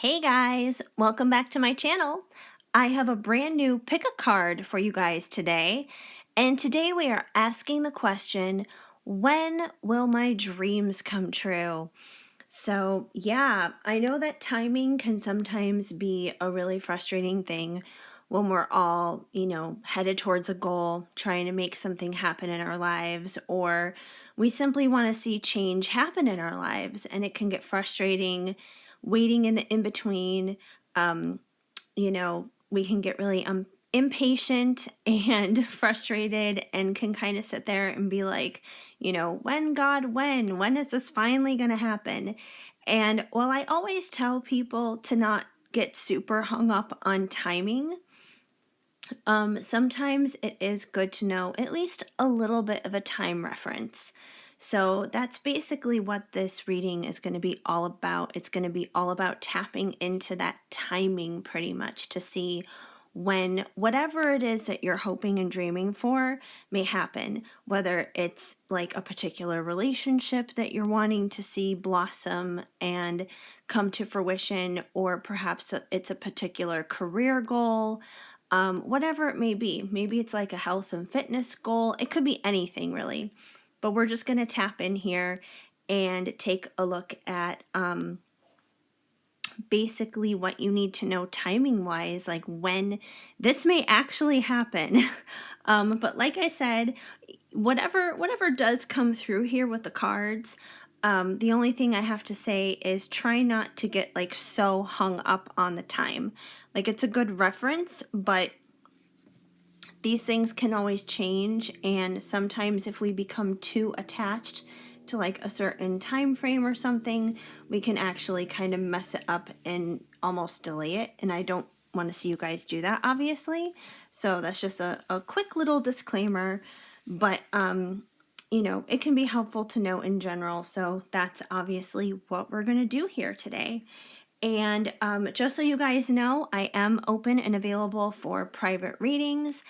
Hey guys, welcome back to my channel. I have a brand new pick a card for you guys today. And today we are asking the question, when will my dreams come true? So yeah, I know that timing can sometimes be a really frustrating thing when we're all, headed towards a goal, trying to make something happen in our lives, or we simply want to see change happen in our lives. And it can get frustrating waiting in the in-between. We can get really impatient and frustrated and can kind of sit there and be like, when God, when is this finally going to happen? And while I always tell people to not get super hung up on timing, sometimes it is good to know at least a little bit of a time reference. So that's basically what this reading is going to be all about. It's going to be all about tapping into that timing pretty much to see when whatever it is that you're hoping and dreaming for may happen, whether it's like a particular relationship that you're wanting to see blossom and come to fruition, or perhaps it's a particular career goal. Whatever it may be. Maybe it's like a health and fitness goal. It could be anything really. But we're just going to tap in here and take a look at basically what you need to know timing wise, like when this may actually happen. But like I said, whatever does come through here with the cards, the only thing I have to say is try not to get like so hung up on the time. Like it's a good reference, but these things can always change, and sometimes if we become too attached to like a certain time frame or something, we can actually kind of mess it up and almost delay it, and I don't want to see you guys do that, obviously. So that's just a quick little disclaimer, but it can be helpful to know in general. So that's obviously what we're going to do here today. And just so you guys know, I am open and available for private readings.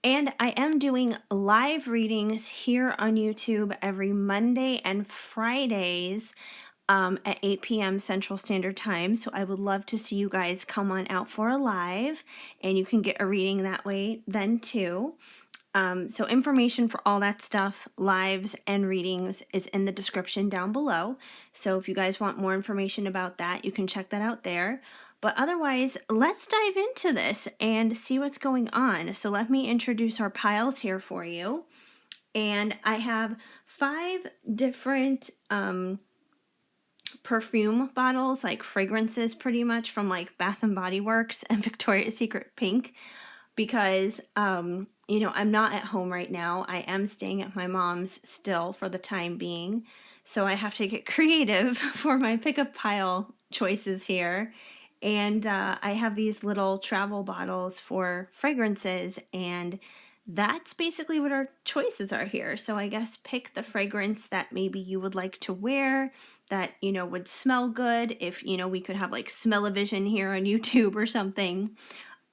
And I am doing live readings here on YouTube every Monday and Fridays at 8 p.m. Central Standard Time. So I would love to see you guys come on out for a live. And you can get a reading that way then too. So information for all that stuff, lives and readings, is in the description down below. So if you guys want more information about that, you can check that out there. But otherwise, let's dive into this and see what's going on. So let me introduce our piles here for you. And I have 5 different perfume bottles, like fragrances pretty much, from like Bath and Body Works and Victoria's Secret Pink, because I'm not at home right now. I am staying at my mom's still for the time being, so I have to get creative for my pickup pile choices here. And I have these little travel bottles for fragrances, and that's basically what our choices are here. So I guess pick the fragrance that maybe you would like to wear, that would smell good. If we could have like smell-o-vision here on YouTube or something.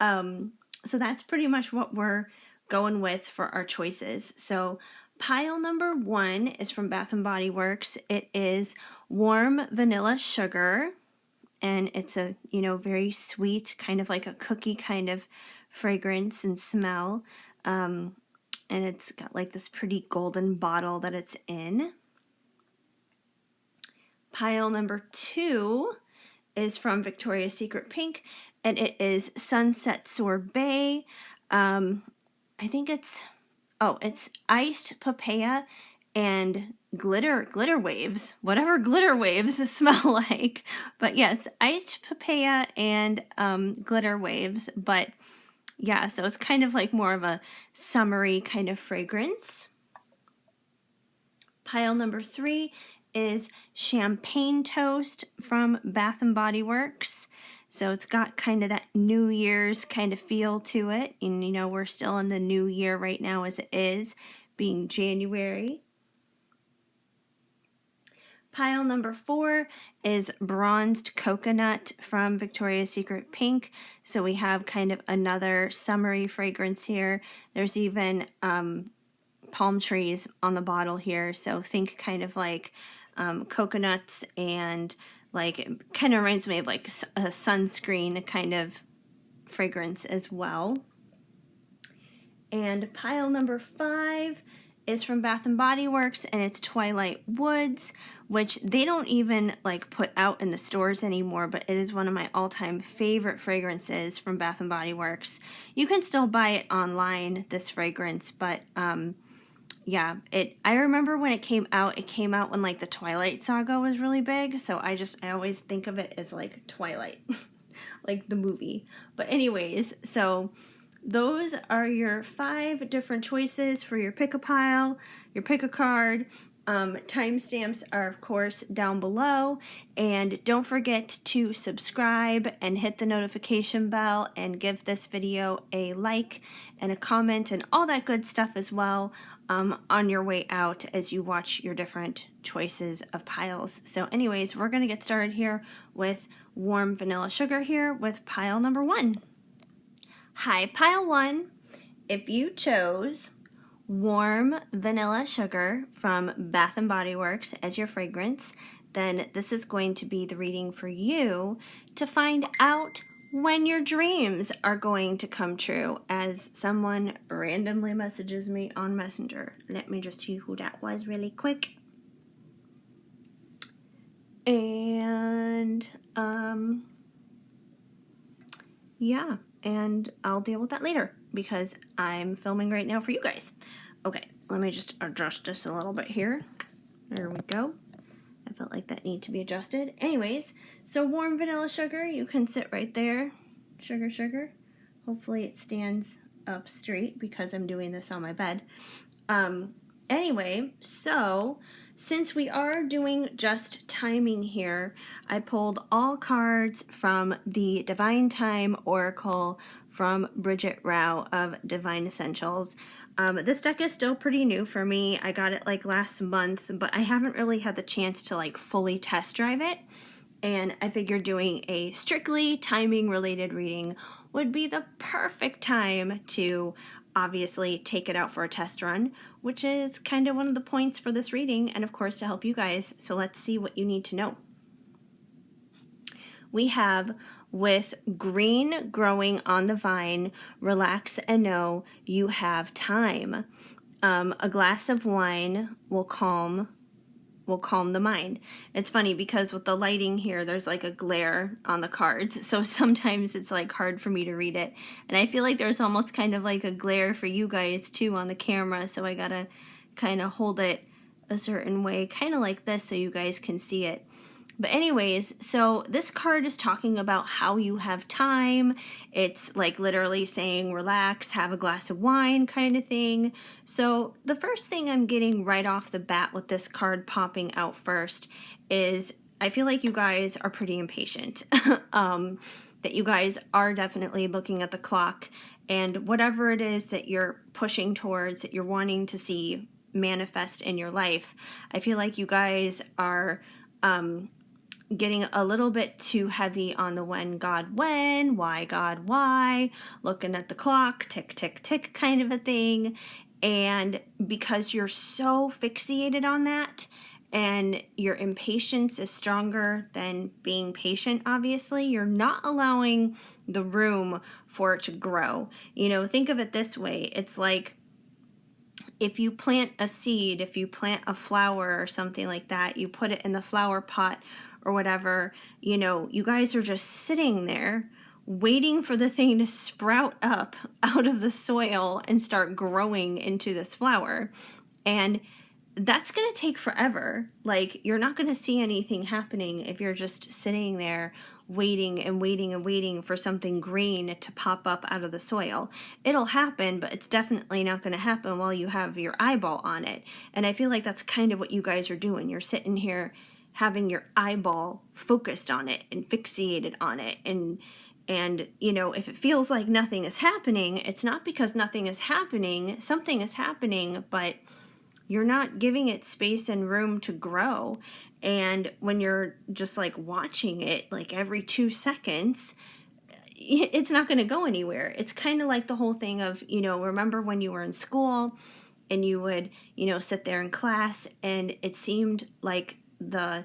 So that's pretty much what we're going with for our choices. So pile number 1 is from Bath and Body Works. It is Warm Vanilla Sugar, and it's a very sweet, kind of like a cookie kind of fragrance and smell. And it's got like this pretty golden bottle that it's in. Pile number 2 is from Victoria's Secret Pink, and it is Sunset Sorbet. I think it's iced papaya and glitter waves, whatever glitter waves smell like. But yes, iced papaya and glitter waves. But yeah, so it's kind of like more of a summery kind of fragrance. Pile number 3 is Champagne Toast from Bath and Body Works. So it's got kind of that New Year's kind of feel to it. And we're still in the new year right now as it is, being January. Pile number 4 is Bronzed Coconut from Victoria's Secret Pink. So we have kind of another summery fragrance here. There's even palm trees on the bottle here. So think kind of like coconuts and Like, it kind of reminds me of like a sunscreen kind of fragrance as well. And pile number 5 is from Bath and Body Works, and it's Twilight Woods, which they don't even like put out in the stores anymore, but it is one of my all-time favorite fragrances from Bath and Body Works. You can still buy it online, this fragrance, but yeah, I remember when it came out when like the Twilight saga was really big, so I always think of it as like Twilight, like the movie. But anyways, so those are your 5 different choices for your pick a pile, your pick a card. Timestamps are, of course, down below. And don't forget to subscribe and hit the notification bell and give this video a like and a comment and all that good stuff as well on your way out as you watch your different choices of piles. So anyways, we're going to get started here with warm vanilla sugar here with pile number 1. Hi, pile 1. If you chose warm vanilla sugar from Bath and Body Works as your fragrance, then this is going to be the reading for you to find out when your dreams are going to come true, as someone randomly messages me on Messenger. Let me just see who that was really quick. And yeah, and I'll deal with that later because I'm filming right now for you guys. Okay, let me just adjust this a little bit here. There we go. I felt like that needed to be adjusted. Anyways, so warm vanilla sugar, you can sit right there. Sugar, sugar. Hopefully it stands up straight because I'm doing this on my bed. Anyway, so since we are doing just timing here, I pulled all cards from the Divine Time Oracle from Bridget Rao of Divine Essentials. This deck is still pretty new for me. I got it like last month, but I haven't really had the chance to like fully test drive it. And I figured doing a strictly timing related reading would be the perfect time to obviously take it out for a test run, which is kind of one of the points for this reading, and of course to help you guys. So let's see what you need to know. We have, with green growing on the vine, relax and know you have time. A glass of wine will calm the mind. It's funny because with the lighting here, there's like a glare on the cards. So sometimes it's like hard for me to read it. And I feel like there's almost kind of like a glare for you guys too on the camera. So I gotta kind of hold it a certain way, kind of like this so you guys can see it. But anyways, so this card is talking about how you have time. It's like literally saying relax, have a glass of wine kind of thing. So the first thing I'm getting right off the bat with this card popping out first is I feel like you guys are pretty impatient. That you guys are definitely looking at the clock, and whatever it is that you're pushing towards, that you're wanting to see manifest in your life, I feel like you guys are getting a little bit too heavy on the when God when, why God why, looking at the clock, tick, tick, tick kind of a thing. And because you're so fixated on that, and your impatience is stronger than being patient, obviously, you're not allowing the room for it to grow. You know, think of it this way. It's like if you plant a seed, if you plant a flower or something like that, you put it in the flower pot or whatever, you know, you guys are just sitting there waiting for the thing to sprout up out of the soil and start growing into this flower. And that's going to take forever. Like, you're not going to see anything happening if you're just sitting there waiting and waiting and waiting for something green to pop up out of the soil. It'll happen, but it's definitely not going to happen while you have your eyeball on it. And I feel like that's kind of what you guys are doing. You're sitting here having your eyeball focused on it and fixated on it. And you know, if it feels like nothing is happening, it's not because nothing is happening. Something is happening, but you're not giving it space and room to grow. And when you're just like watching it like every 2 seconds, it's not going to go anywhere. It's kind of like the whole thing of, you know, remember when you were in school and you would, you know, sit there in class and it seemed like the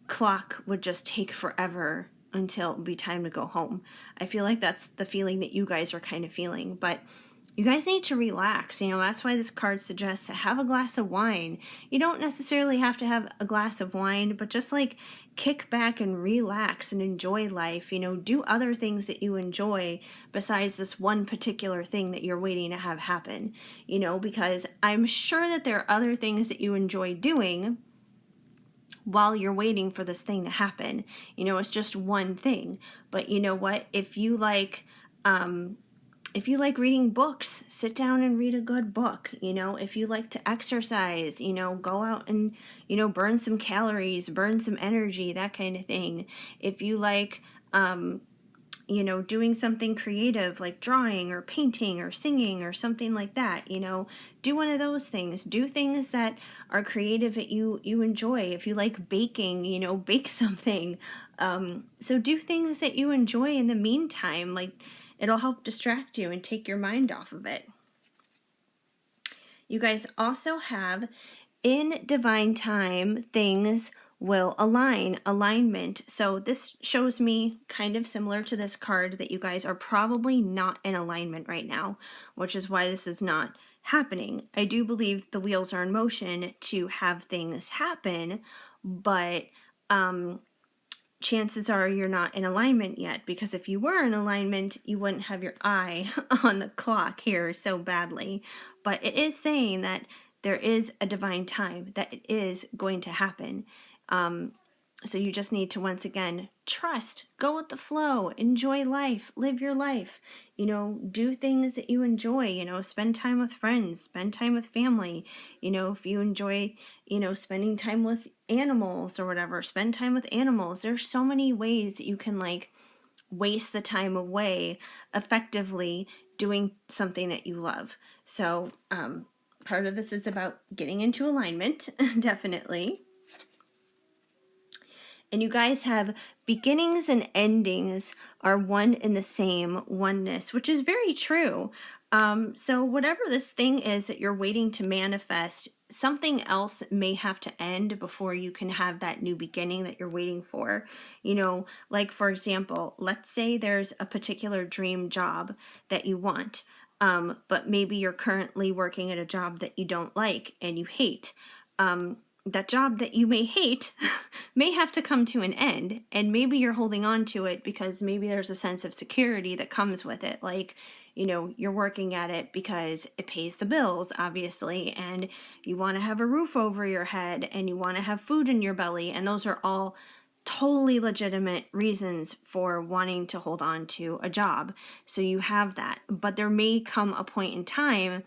clock would just take forever until it would be time to go home. I feel like that's the feeling that you guys are kind of feeling, but you guys need to relax. That's why this card suggests to have a glass of wine. You don't necessarily have to have a glass of wine, but just like kick back and relax and enjoy life. Do other things that you enjoy besides this one particular thing that you're waiting to have happen. Because I'm sure that there are other things that you enjoy doing while you're waiting for this thing to happen. It's just one thing. But you know what? If you like reading books, sit down and read a good book. If you like to exercise, go out and, burn some calories, burn some energy, that kind of thing. If you like, doing something creative like drawing or painting or singing or something like that, do one of those things. Do things that are creative that you enjoy. If you like baking, bake something. So do things that you enjoy in the meantime. Like, it'll help distract you and take your mind off of it. You guys also have, in divine time, things will align, alignment. So this shows me, kind of similar to this card, that you guys are probably not in alignment right now, which is why this is not happening. I do believe the wheels are in motion to have things happen, but chances are you're not in alignment yet, because if you were in alignment, you wouldn't have your eye on the clock here so badly. But it is saying that there is a divine time, that it is going to happen. So you just need to, once again, trust, go with the flow, enjoy life, live your life, do things that you enjoy, spend time with friends, spend time with family, if you enjoy, spending time with animals or whatever, spend time with animals. There's so many ways that you can waste the time away effectively doing something that you love. So part of this is about getting into alignment, definitely. And you guys have beginnings and endings are one and the same, oneness, which is very true. So whatever this thing is that you're waiting to manifest, something else may have to end before you can have that new beginning that you're waiting for. Like, for example, let's say there's a particular dream job that you want, but maybe you're currently working at a job that you don't like and you hate. That job that you may hate may have to come to an end, and maybe you're holding on to it because maybe there's a sense of security that comes with it. Like, you're working at it because it pays the bills, obviously, and you want to have a roof over your head and you want to have food in your belly, and those are all totally legitimate reasons for wanting to hold on to a job. So you have that, but there may come a point in time,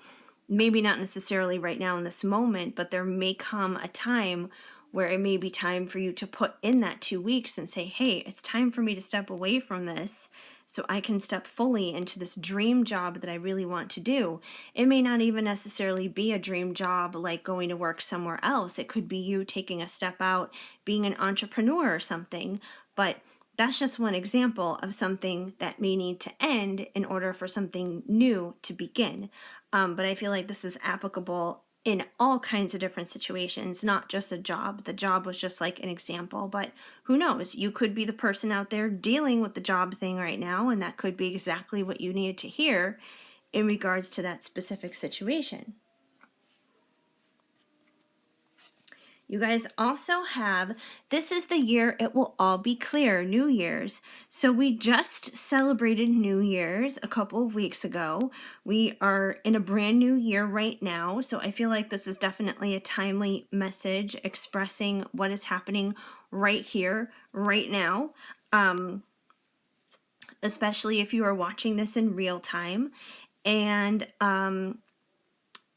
maybe not necessarily right now in this moment, but there may come a time where it may be time for you to put in that 2 weeks and say, hey, it's time for me to step away from this so I can step fully into this dream job that I really want to do. It may not even necessarily be a dream job like going to work somewhere else. It could be you taking a step out, being an entrepreneur or something, but that's just one example of something that may need to end in order for something new to begin. But I feel like this is applicable in all kinds of different situations, not just a job. The job was just like an example, but who knows? You could be the person out there dealing with the job thing right now, and that could be exactly what you needed to hear in regards to that specific situation. You guys also have, this is the year it will all be clear, New Year's. So we just celebrated New Year's a couple of weeks ago. We are in a brand new year right now. So I feel like this is definitely a timely message expressing what is happening right here, right now. Especially if you are watching this in real time. And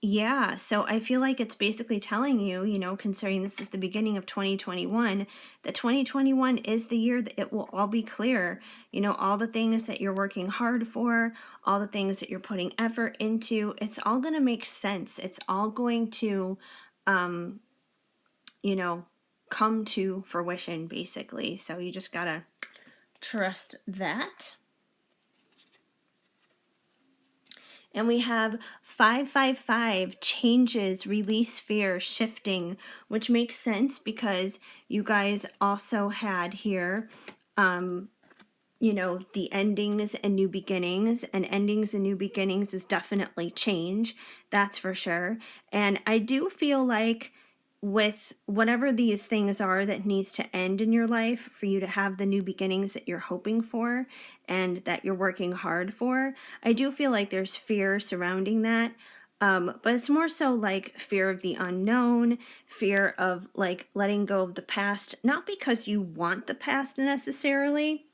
yeah, so I feel like it's basically telling you, considering this is the beginning of 2021, that 2021 is the year that it will all be clear. All the things that you're working hard for, all the things that you're putting effort into, it's all going to make sense. It's all going to, come to fruition, basically. So you just got to trust that. And we have 555, changes, release fear, shifting, which makes sense because you guys also had here, the endings and new beginnings, and endings and new beginnings is definitely change. That's for sure. And I do feel like with whatever these things are that needs to end in your life for you to have the new beginnings that you're hoping for and that you're working hard for, I do feel like there's fear surrounding that. But it's more so like fear of the unknown, fear of like letting go of the past, not because you want the past necessarily,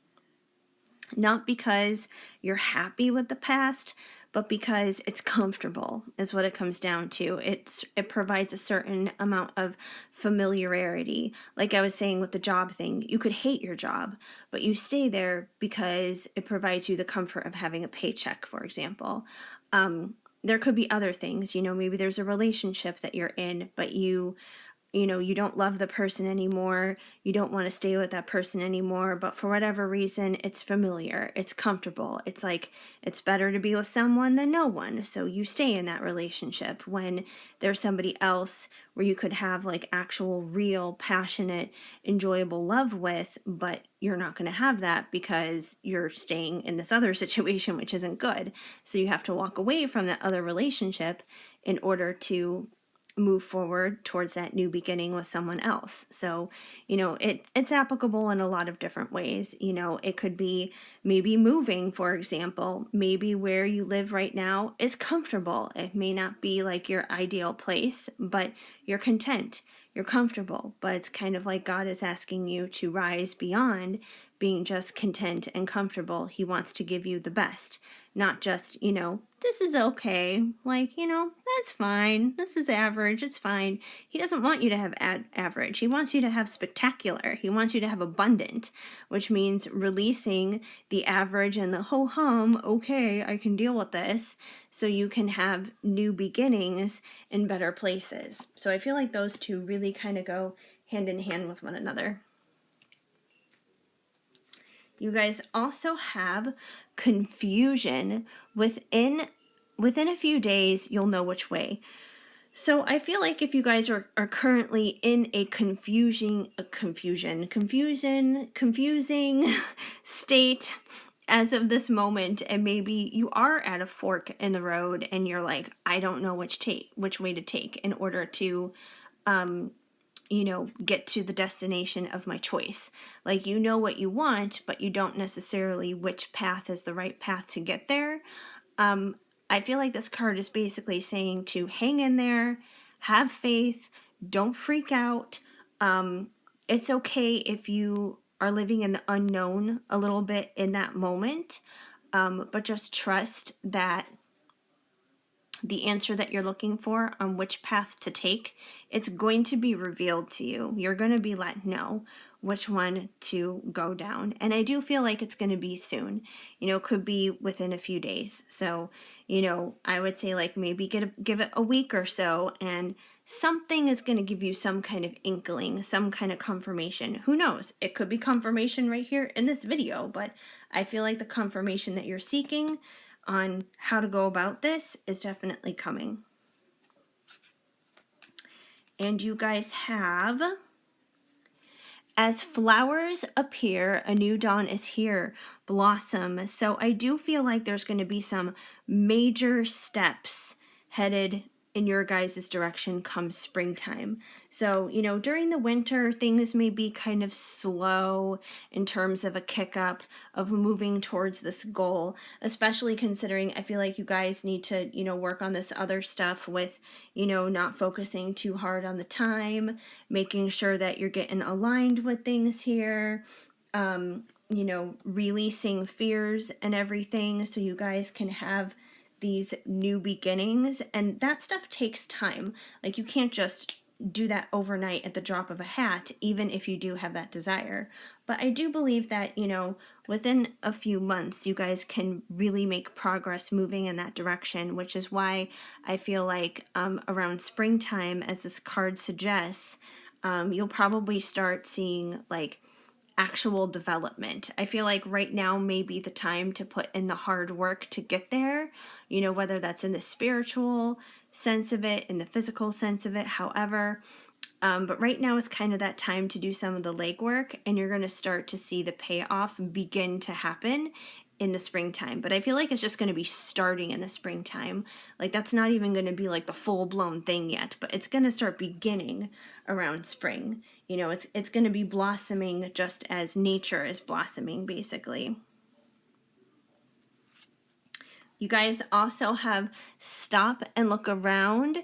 not because you're happy with the past, but because it's comfortable is what it comes down to. It provides a certain amount of familiarity. Like I was saying with the job thing, you could hate your job, but you stay there because it provides you the comfort of having a paycheck, for example. There could be other things, maybe there's a relationship that you're in, but you don't love the person anymore, you don't want to stay with that person anymore, but for whatever reason, it's familiar, it's comfortable. It's like it's better to be with someone than no one. So you stay in that relationship when there's somebody else where you could have like actual, real, passionate, enjoyable love with, but you're not going to have that because you're staying in this other situation, which isn't good. So you have to walk away from that other relationship in order to move forward towards that new beginning with someone else. So, it's applicable in a lot of different ways. It could be maybe moving, for example. Maybe where you live right now is comfortable. It may not be like your ideal place, but you're content. You're comfortable, but it's kind of like God is asking you to rise beyond being just content and comfortable. He wants to give you the best, not just, this is okay. Like, that's fine. This is average. It's fine. He doesn't want you to have average. He wants you to have spectacular. He wants you to have abundant, which means releasing the average and the ho hum, okay, I can deal with this, so you can have new beginnings in better places. So I feel like those two really kind of go hand in hand with one another. You guys also have confusion. Within a few days, you'll know which way. So I feel like if you guys are currently in a confusing state as of this moment, and maybe you are at a fork in the road and you're like, I don't know which way to take in order to get to the destination of my choice. Like, what you want, but you don't necessarily which path is the right path to get there. I feel like this card is basically saying to hang in there, have faith, don't freak out. It's okay if you are living in the unknown a little bit in that moment, but just trust that the answer that you're looking for on which path to take, it's going to be revealed to you. You're going to be let know which one to go down. And I do feel like it's going to be soon. Could be within a few days. So, I would say like maybe give it a week or so, and something is going to give you some kind of inkling, some kind of confirmation. Who knows? It could be confirmation right here in this video, but I feel like the confirmation that you're seeking on how to go about this is definitely coming. And you guys have, as flowers appear, a new dawn is here, blossom. So I do feel like there's going to be some major steps headed in your guys' direction come springtime. So, during the winter, things may be kind of slow in terms of a kick up of moving towards this goal, especially considering I feel like you guys need to, work on this other stuff with, not focusing too hard on the time, making sure that you're getting aligned with things here, releasing fears and everything so you guys can have these new beginnings. And that stuff takes time. Like, you can't just do that overnight at the drop of a hat, even if you do have that desire. But I do believe that, within a few months, you guys can really make progress moving in that direction, which is why I feel like around springtime, as this card suggests, you'll probably start seeing like actual development. I feel like right now may be the time to put in the hard work to get there, whether that's in the spiritual sense of it, in the physical sense of it, however. But right now is kind of that time to do some of the legwork, and you're going to start to see the payoff begin to happen in the springtime. But I feel like it's just going to be starting in the springtime. Like that's not even going to be like the full-blown thing yet, but it's going to start beginning around spring. It's going to be blossoming just as nature is blossoming, basically. You guys also have stop and look around.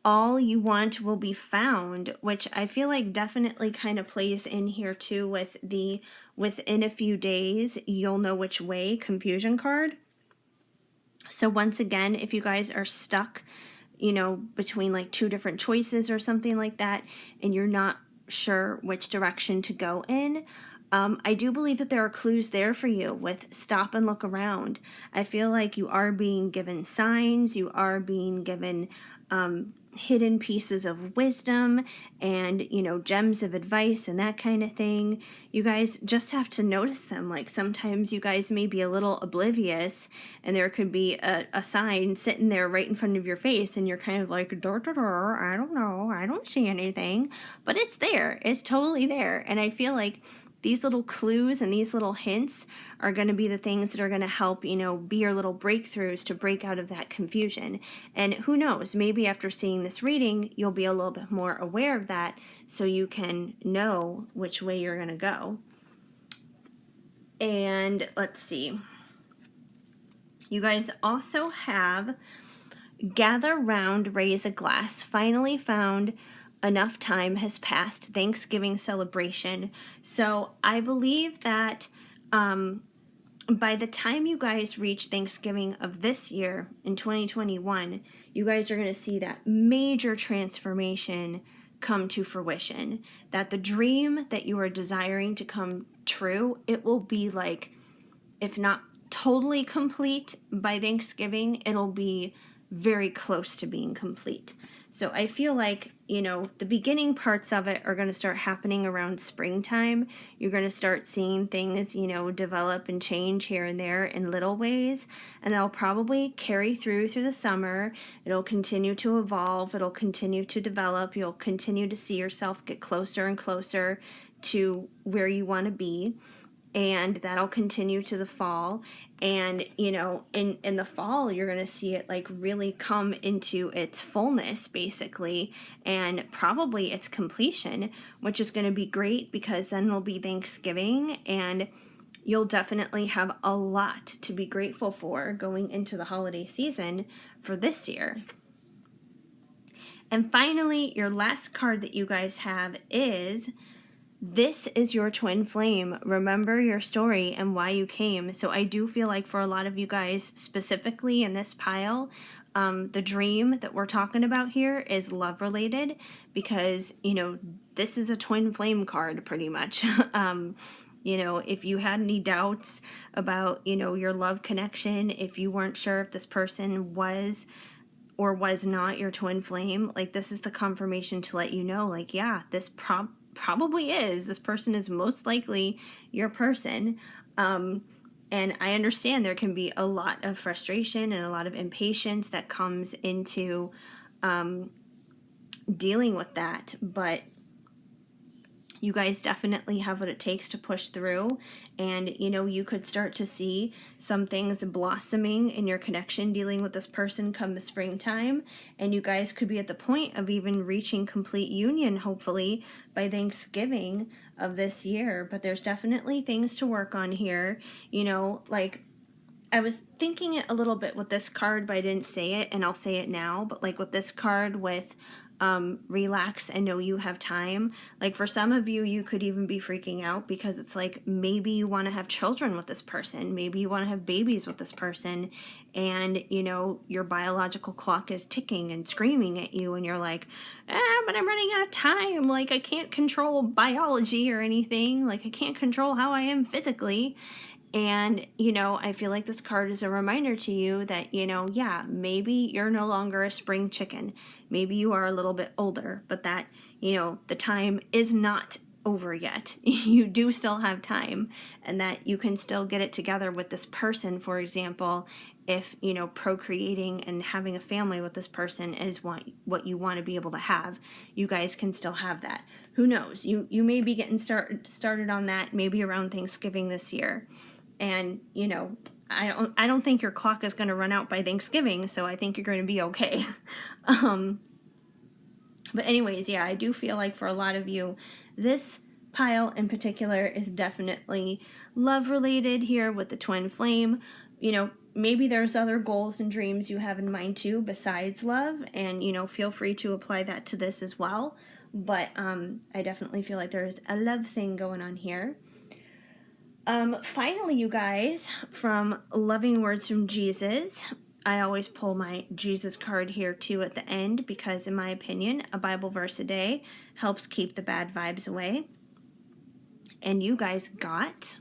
All you want will be found, which I feel like definitely kind of plays in here too with the within a few days you'll know which way confusion card. So once again, if you guys are stuck, between like two different choices or something like that, and you're not sure which direction to go in, I do believe that there are clues there for you with stop and look around. I feel like you are being given signs, you are being given hidden pieces of wisdom and, gems of advice and that kind of thing. You guys just have to notice them. Like sometimes you guys may be a little oblivious and there could be a sign sitting there right in front of your face and you're kind of like, dur, dur, dur, I don't know, I don't see anything. But it's there. It's totally there. And I feel like these little clues and these little hints are going to be the things that are going to help, be your little breakthroughs to break out of that confusion. And who knows, maybe after seeing this reading, you'll be a little bit more aware of that so you can know which way you're going to go. And let's see. You guys also have gather round, raise a glass. Finally found. Enough time has passed. Thanksgiving celebration. So I believe that by the time you guys reach Thanksgiving of this year in 2021, you guys are going to see that major transformation come to fruition. That the dream that you are desiring to come true, it will be like, if not totally complete by Thanksgiving, it'll be very close to being complete. So I feel like, the beginning parts of it are going to start happening around springtime. You're going to start seeing things, develop and change here and there in little ways. And they'll probably carry through the summer. It'll continue to evolve. It'll continue to develop. You'll continue to see yourself get closer and closer to where you want to be. And that'll continue to the fall. And in the fall you're going to see it like really come into its fullness basically, and probably its completion, which is going to be great because then it'll be Thanksgiving and you'll definitely have a lot to be grateful for going into the holiday season for this year. And finally, your last card that you guys have is this is your twin flame. Remember your story and why you came. So I do feel like for a lot of you guys, specifically in this pile, the dream that we're talking about here is love related because, this is a twin flame card pretty much. If you had any doubts about, your love connection, if you weren't sure if this person was or was not your twin flame, like this is the confirmation to let you know, like, yeah, this probably is. This person is most likely your person. And I understand there can be a lot of frustration and a lot of impatience that comes into dealing with that, but you guys definitely have what it takes to push through. And, you could start to see some things blossoming in your connection dealing with this person come the springtime. And you guys could be at the point of even reaching complete union, hopefully, by Thanksgiving of this year. But there's definitely things to work on here. Like I was thinking it a little bit with this card, but I didn't say it, and I'll say it now. But like with this card with relax and know you have time. Like for some of you, you could even be freaking out because it's like maybe you want to have children with this person. Maybe you want to have babies with this person. And, your biological clock is ticking and screaming at you. And you're like, but I'm running out of time. Like I can't control biology or anything. Like I can't control how I am physically. And, I feel like this card is a reminder to you that, yeah, maybe you're no longer a spring chicken. Maybe you are a little bit older, but that, the time is not over yet. You do still have time, and that you can still get it together with this person, for example, if, you know, procreating and having a family with this person is what you want to be able to have. You guys can still have that. Who knows? You may be getting started on that maybe around Thanksgiving this year. And, you know, I don't think your clock is going to run out by Thanksgiving, so I think you're going to be okay. But anyways, yeah, I do feel like for a lot of you, this pile in particular is definitely love related here with the twin flame. You know, maybe there's other goals and dreams you have in mind too besides love, and, you know, feel free to apply that to this as well. But I definitely feel like there's a love thing going on here. Finally, you guys, from Loving Words from Jesus, I always pull my Jesus card here too at the end because, in my opinion, a Bible verse a day helps keep the bad vibes away. And you guys got,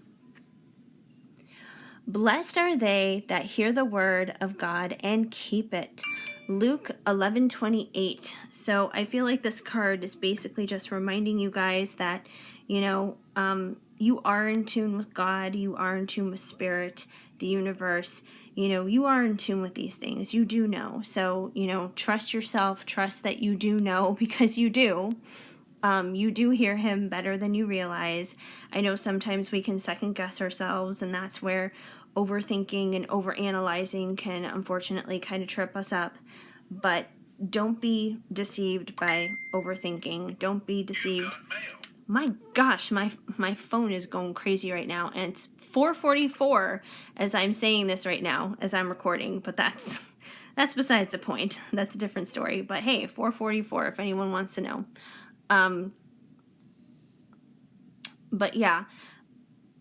blessed are they that hear the word of God and keep it. Luke 11:28. So I feel like this card is basically just reminding you guys that, you know, you are in tune with God, you are in tune with spirit, the universe, you know, you are in tune with these things. You do know. So, you know, trust yourself, trust that you do know because you do. You do hear him better than you realize. I know sometimes we can second guess ourselves, and that's where overthinking and overanalyzing can unfortunately kind of trip us up. But don't be deceived by overthinking. Don't be deceived. My gosh, my phone is going crazy right now, and it's 4:44 as I'm saying this right now, as I'm recording, but that's besides the point. That's a different story. But hey, 4:44 if anyone wants to know. But yeah,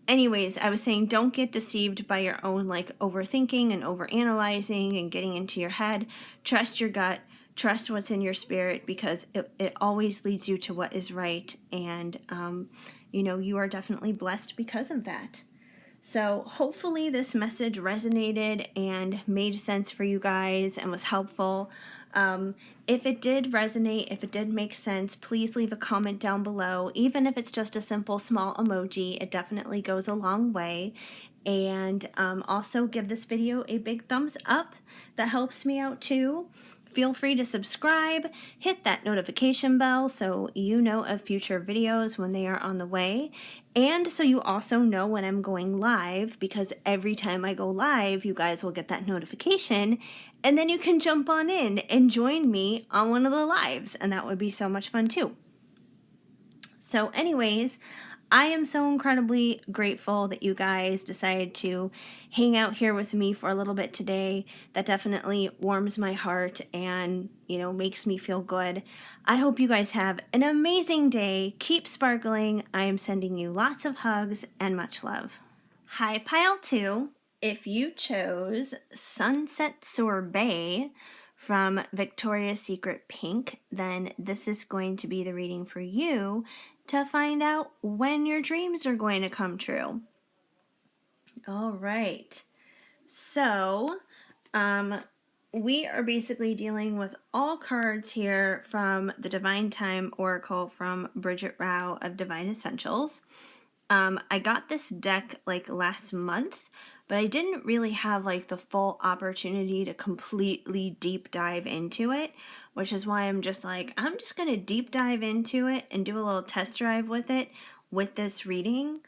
anyways, I was saying don't get deceived by your own like overthinking and overanalyzing and getting into your head. Trust your gut, trust what's in your spirit, because it always leads you to what is right. And, you know, you are definitely blessed because of that. So hopefully this message resonated and made sense for you guys and was helpful. If it did resonate, if it did make sense, please leave a comment down below. Even if it's just a simple small emoji, it definitely goes a long way. And also give this video a big thumbs up. That helps me out too. Feel free to subscribe, hit that notification bell so you know of future videos when they are on the way, and so you also know when I'm going live, because every time I go live, you guys will get that notification, and then you can jump on in and join me on one of the lives, and that would be so much fun too. So anyways, I am so incredibly grateful that you guys decided to hang out here with me for a little bit today. That definitely warms my heart and, you know, makes me feel good. I hope you guys have an amazing day. Keep sparkling. I am sending you lots of hugs and much love. Hi, Pile 2. If you chose Sunset Sorbet from Victoria's Secret Pink, then this is going to be the reading for you to find out when your dreams are going to come true. All right. So, we are basically dealing with all cards here from the Divine Time Oracle from Bridget Rao of Divine Essentials. I got this deck like last month, but I didn't really have like the full opportunity to completely deep dive into it, which is why I'm just going to deep dive into it and do a little test drive with it with this reading,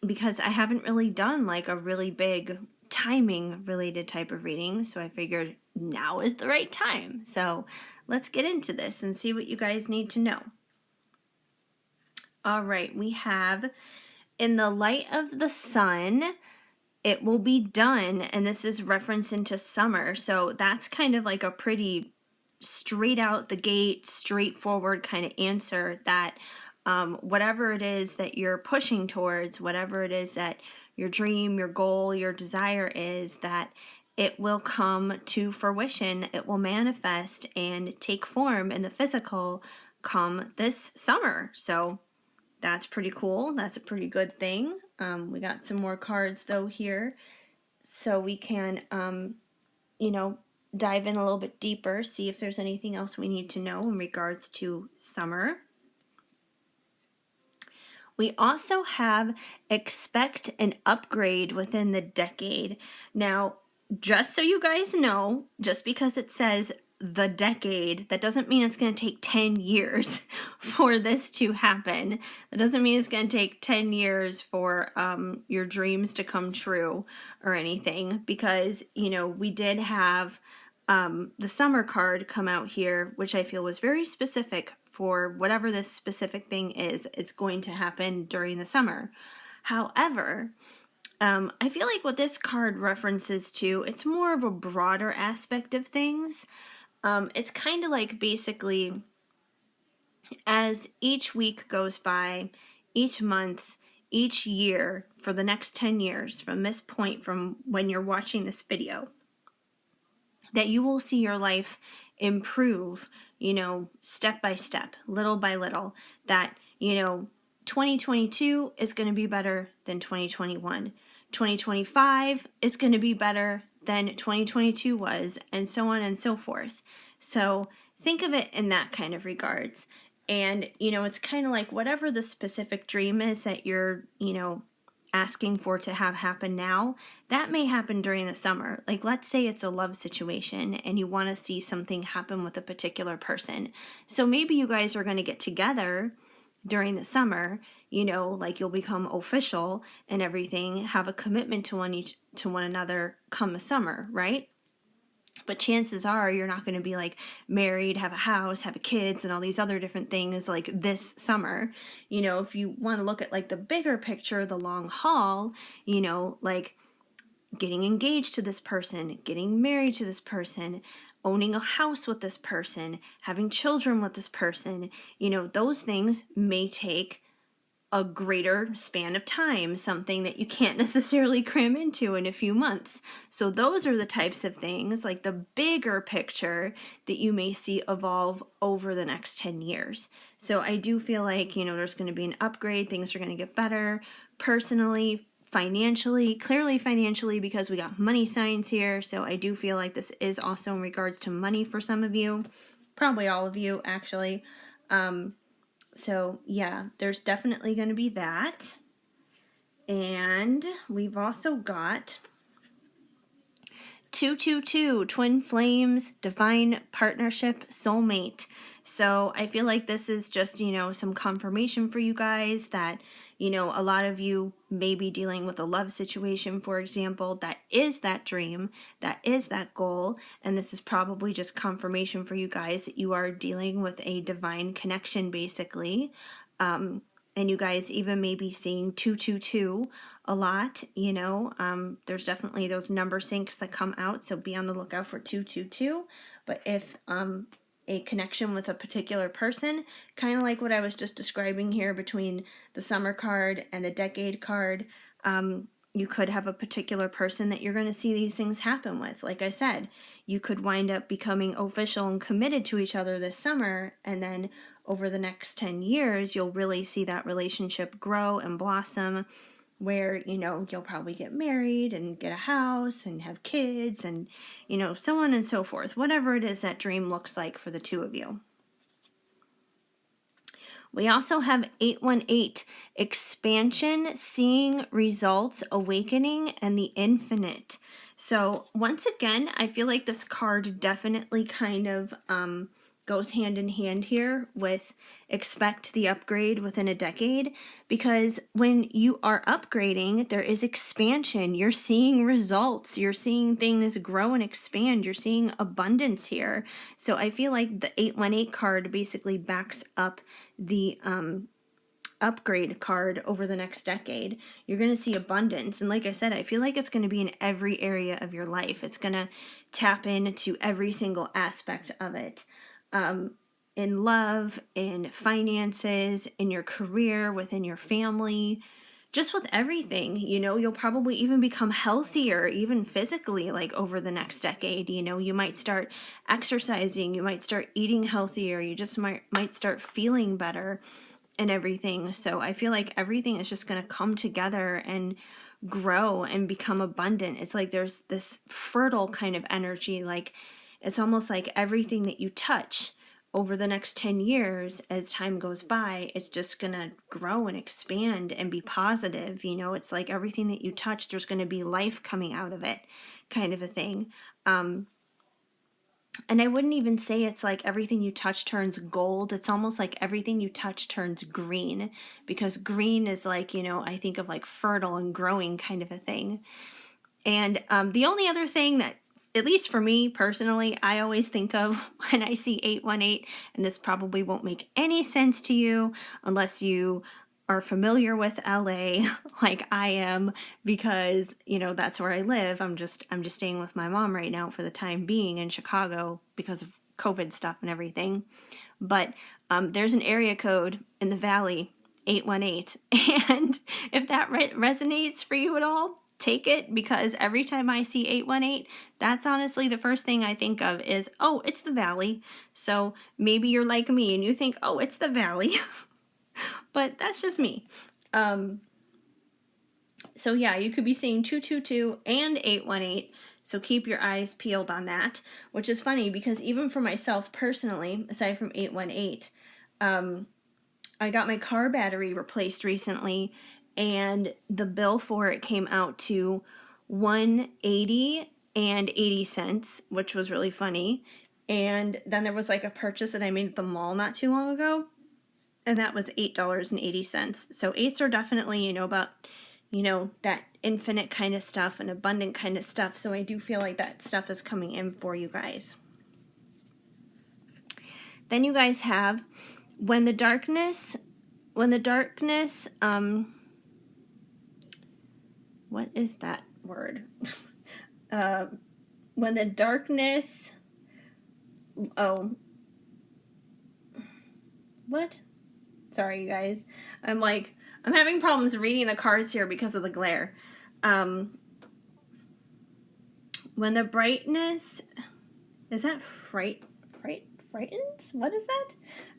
because I haven't really done like a really big timing related type of reading, so I figured now is the right time. So let's get into this and see what you guys need to know. All right, we have in the light of the sun, it will be done. And this is reference into summer. So that's kind of like a pretty straight out the gate, straightforward kind of answer that whatever it is that you're pushing towards, whatever it is that your dream, your goal, your desire is, that it will come to fruition. It will manifest and take form in the physical come this summer. So that's pretty cool. That's a pretty good thing. We got some more cards though here, so we can, you know, dive in a little bit deeper, see if there's anything else we need to know in regards to summer. We also have expect an upgrade within the decade. Now, just so you guys know, just because it says the decade, that doesn't mean it's going to take 10 years for this to happen. That doesn't mean it's going to take 10 years for your dreams to come true or anything, because, we did have the summer card come out here, which I feel was very specific for whatever this specific thing is. It's going to happen during the summer. However, I feel like what this card references to, it's more of a broader aspect of things. It's kind of like basically as each week goes by, each month, each year for the next 10 years from this point, from when you're watching this video, that you will see your life improve, step by step, little by little, that, 2022 is going to be better than 2021. 2025 is going to be better than 2022 was, and so on and so forth. So think of it in that kind of regards. And, it's kind of like whatever the specific dream is that you're, asking for to have happen now, that may happen during the summer. Like, let's say it's a love situation and you want to see something happen with a particular person. So maybe you guys are going to get together during the summer, like you'll become official and everything, have a commitment to one another come the summer, right? But chances are you're not going to be like married, have a house, have kids, and all these other different things like this summer. If you want to look at like the bigger picture, the long haul, like getting engaged to this person, getting married to this person, owning a house with this person, having children with this person, those things may take a greater span of time, something that you can't necessarily cram into in a few months. So those are the types of things, like the bigger picture, that you may see evolve over the next 10 years. So I do feel like, there's going to be an upgrade, things are going to get better personally, financially, clearly financially, because we got money signs here. So I do feel like this is also in regards to money for some of you, probably all of you actually. So yeah, there's definitely going to be that. And we've also got 222, Twin Flames, Divine Partnership, Soulmate. So I feel like this is just, some confirmation for you guys that, a lot of you may be dealing with a love situation, for example, that is that dream, that is that goal. And this is probably just confirmation for you guys that you are dealing with a divine connection, basically. And you guys even may be seeing 222 a lot, there's definitely those number syncs that come out, so be on the lookout for 222. But if a connection with a particular person, kind of like what I was just describing here between the summer card and the decade card, you could have a particular person that you're going to see these things happen with. Like I said, you could wind up becoming official and committed to each other this summer, and then over the next 10 years, you'll really see that relationship grow and blossom, where, you'll probably get married and get a house and have kids and, so on and so forth. Whatever it is that dream looks like for the two of you. We also have 818, expansion, seeing results, awakening, and the infinite. So once again, I feel like this card definitely kind of goes hand in hand here with expect the upgrade within a decade, because when you are upgrading, there is expansion. You're seeing results. You're seeing things grow and expand. You're seeing abundance here. So I feel like the 818 card basically backs up the upgrade card over the next decade. You're going to see abundance. And like I said, I feel like it's going to be in every area of your life. It's going to tap into every single aspect of it. In love, in finances, in your career, within your family, just with everything. You'll probably even become healthier, even physically, like over the next decade. You might start exercising, you might start eating healthier, you just might start feeling better and everything. So I feel like everything is just going to come together and grow and become abundant. It's like there's this fertile kind of energy, like it's almost like everything that you touch over the next 10 years, as time goes by, it's just going to grow and expand and be positive. You know, it's like everything that you touch, there's going to be life coming out of it, kind of a thing. And I wouldn't even say it's like everything you touch turns gold. It's almost like everything you touch turns green, because green is like, you know, I think of like fertile and growing kind of a thing. And the only other thing that, at least for me personally, I always think of when I see 818, and this probably won't make any sense to you unless you are familiar with LA like I am, because you know that's where I live. I'm just staying with my mom right now for the time being in Chicago because of COVID stuff and everything. But there's an area code in the Valley, 818, and if that resonates for you at all, take it, because every time I see 818, that's honestly the first thing I think of is, oh, it's the Valley. So maybe you're like me and you think, oh, it's the Valley. But that's just me. So yeah, you could be seeing 222 and 818. So keep your eyes peeled on that, which is funny because even for myself personally, aside from 818, I got my car battery replaced recently, and the bill for it came out to $180.80, which was really funny. And then there was like a purchase that I made at the mall not too long ago, and that was $8.80. So eights are definitely, you know, about, you know, that infinite kind of stuff and abundant kind of stuff. So I do feel like that stuff is coming in for you guys. Then you guys have when the darkness, what is that word? When the darkness, what? Sorry, you guys. I'm having problems reading the cards here because of the glare. When the brightness, is that frightens? What is that?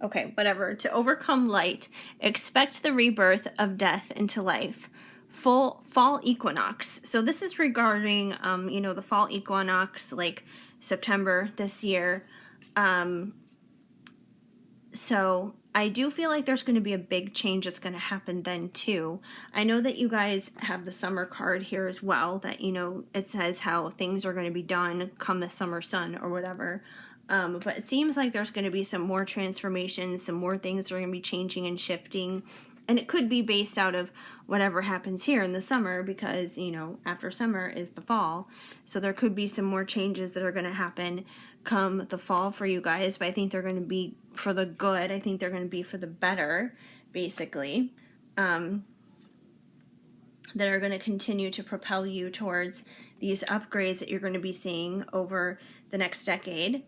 Okay, whatever. To overcome light, expect the rebirth of death into life. Fall equinox. So this is regarding, you know, the fall equinox, like September this year. So I do feel like there's going to be a big change that's going to happen then too. I know that you guys have the summer card here as well, that, you know, it says how things are going to be done come the summer sun or whatever. But it seems like there's going to be some more transformations, some more things that are going to be changing and shifting. And it could be based out of whatever happens here in the summer, because, you know, after summer is the fall. So there could be some more changes that are going to happen come the fall for you guys. But I think they're going to be for the good. I think they're going to be for the better, basically. That are going to continue to propel you towards these upgrades that you're going to be seeing over the next decade.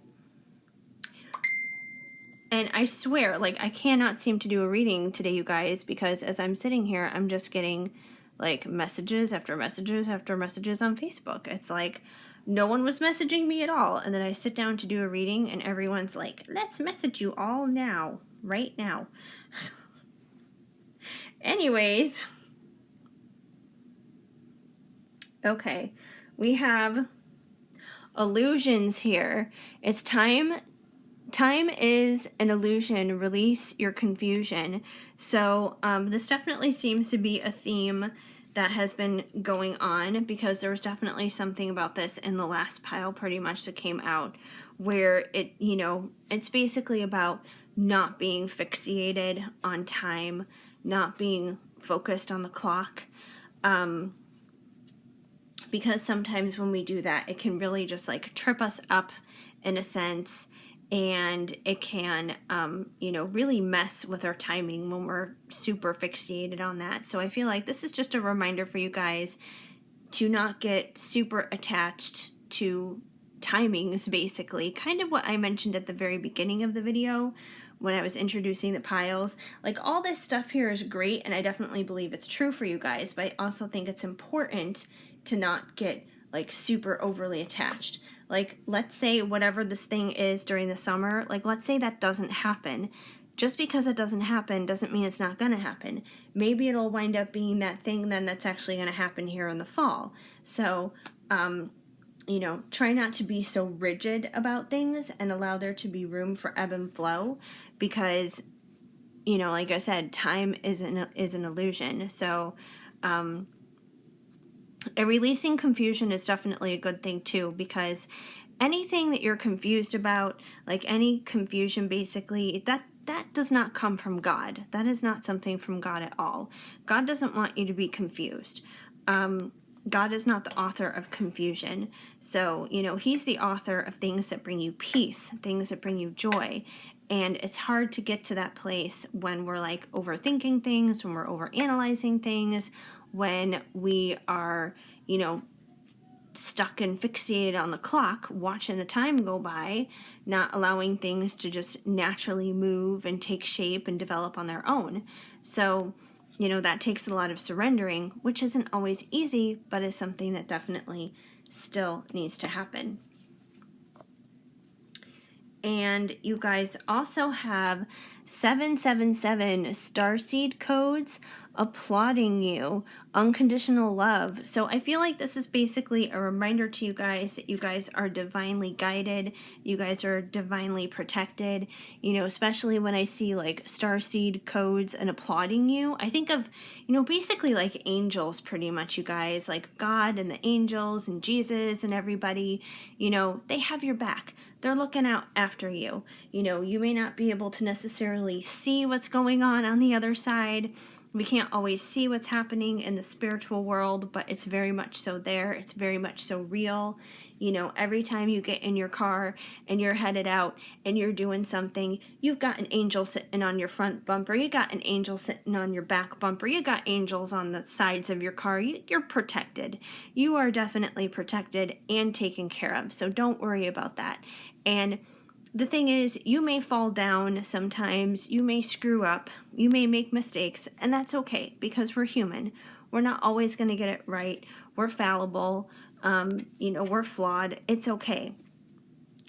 And I swear, like, I cannot seem to do a reading today, you guys, because as I'm sitting here, I'm just getting, like, messages after messages after messages on Facebook. It's like, no one was messaging me at all. And then I sit down to do a reading, and everyone's like, let's message you all now, right now. Anyways. Okay. We have illusions here. It's time is an illusion. Release your confusion. So this definitely seems to be a theme that has been going on, because there was definitely something about this in the last pile pretty much that came out, where it, you know, it's basically about not being fixated on time, not being focused on the clock. Because sometimes when we do that, it can really just like trip us up in a sense, and it can, you know, really mess with our timing when we're super fixated on that. So I feel like this is just a reminder for you guys to not get super attached to timings, basically. Kind of what I mentioned at the very beginning of the video when I was introducing the piles. Like, all this stuff here is great, and I definitely believe it's true for you guys, but I also think it's important to not get like super overly attached. Like, let's say whatever this thing is during the summer, like, let's say that doesn't happen. Just because it doesn't happen doesn't mean it's not going to happen. Maybe it'll wind up being that thing then that's actually going to happen here in the fall. So try not to be so rigid about things and allow there to be room for ebb and flow, because, like I said, time is an illusion. So, releasing confusion is definitely a good thing too, because anything that you're confused about, like any confusion basically, that does not come from God. That is not something from God at all. God doesn't want you to be confused. God is not the author of confusion. So, he's the author of things that bring you peace, things that bring you joy. And it's hard to get to that place when we're like overthinking things, when we're overanalyzing things, when we are, stuck and fixated on the clock, watching the time go by, not allowing things to just naturally move and take shape and develop on their own. So, that takes a lot of surrendering, which isn't always easy, but is something that definitely still needs to happen. And you guys also have 777 starseed codes applauding you, unconditional love. So I feel like this is basically a reminder to you guys that you guys are divinely guided, you guys are divinely protected, especially when I see like starseed codes and applauding you. I think of, basically like angels pretty much, you guys, like God and the angels and Jesus and everybody, they have your back. They're looking out after you. You may not be able to necessarily see what's going on the other side. We can't always see what's happening in the spiritual world, but it's very much so there. It's very much so real. Every time you get in your car and you're headed out and you're doing something, you've got an angel sitting on your front bumper. You got an angel sitting on your back bumper. You got angels on the sides of your car. You're protected. You are definitely protected and taken care of. So don't worry about that. And the thing is, you may fall down sometimes, you may screw up, you may make mistakes, and that's okay, because we're human. We're not always going to get it right. We're fallible. We're flawed. It's okay.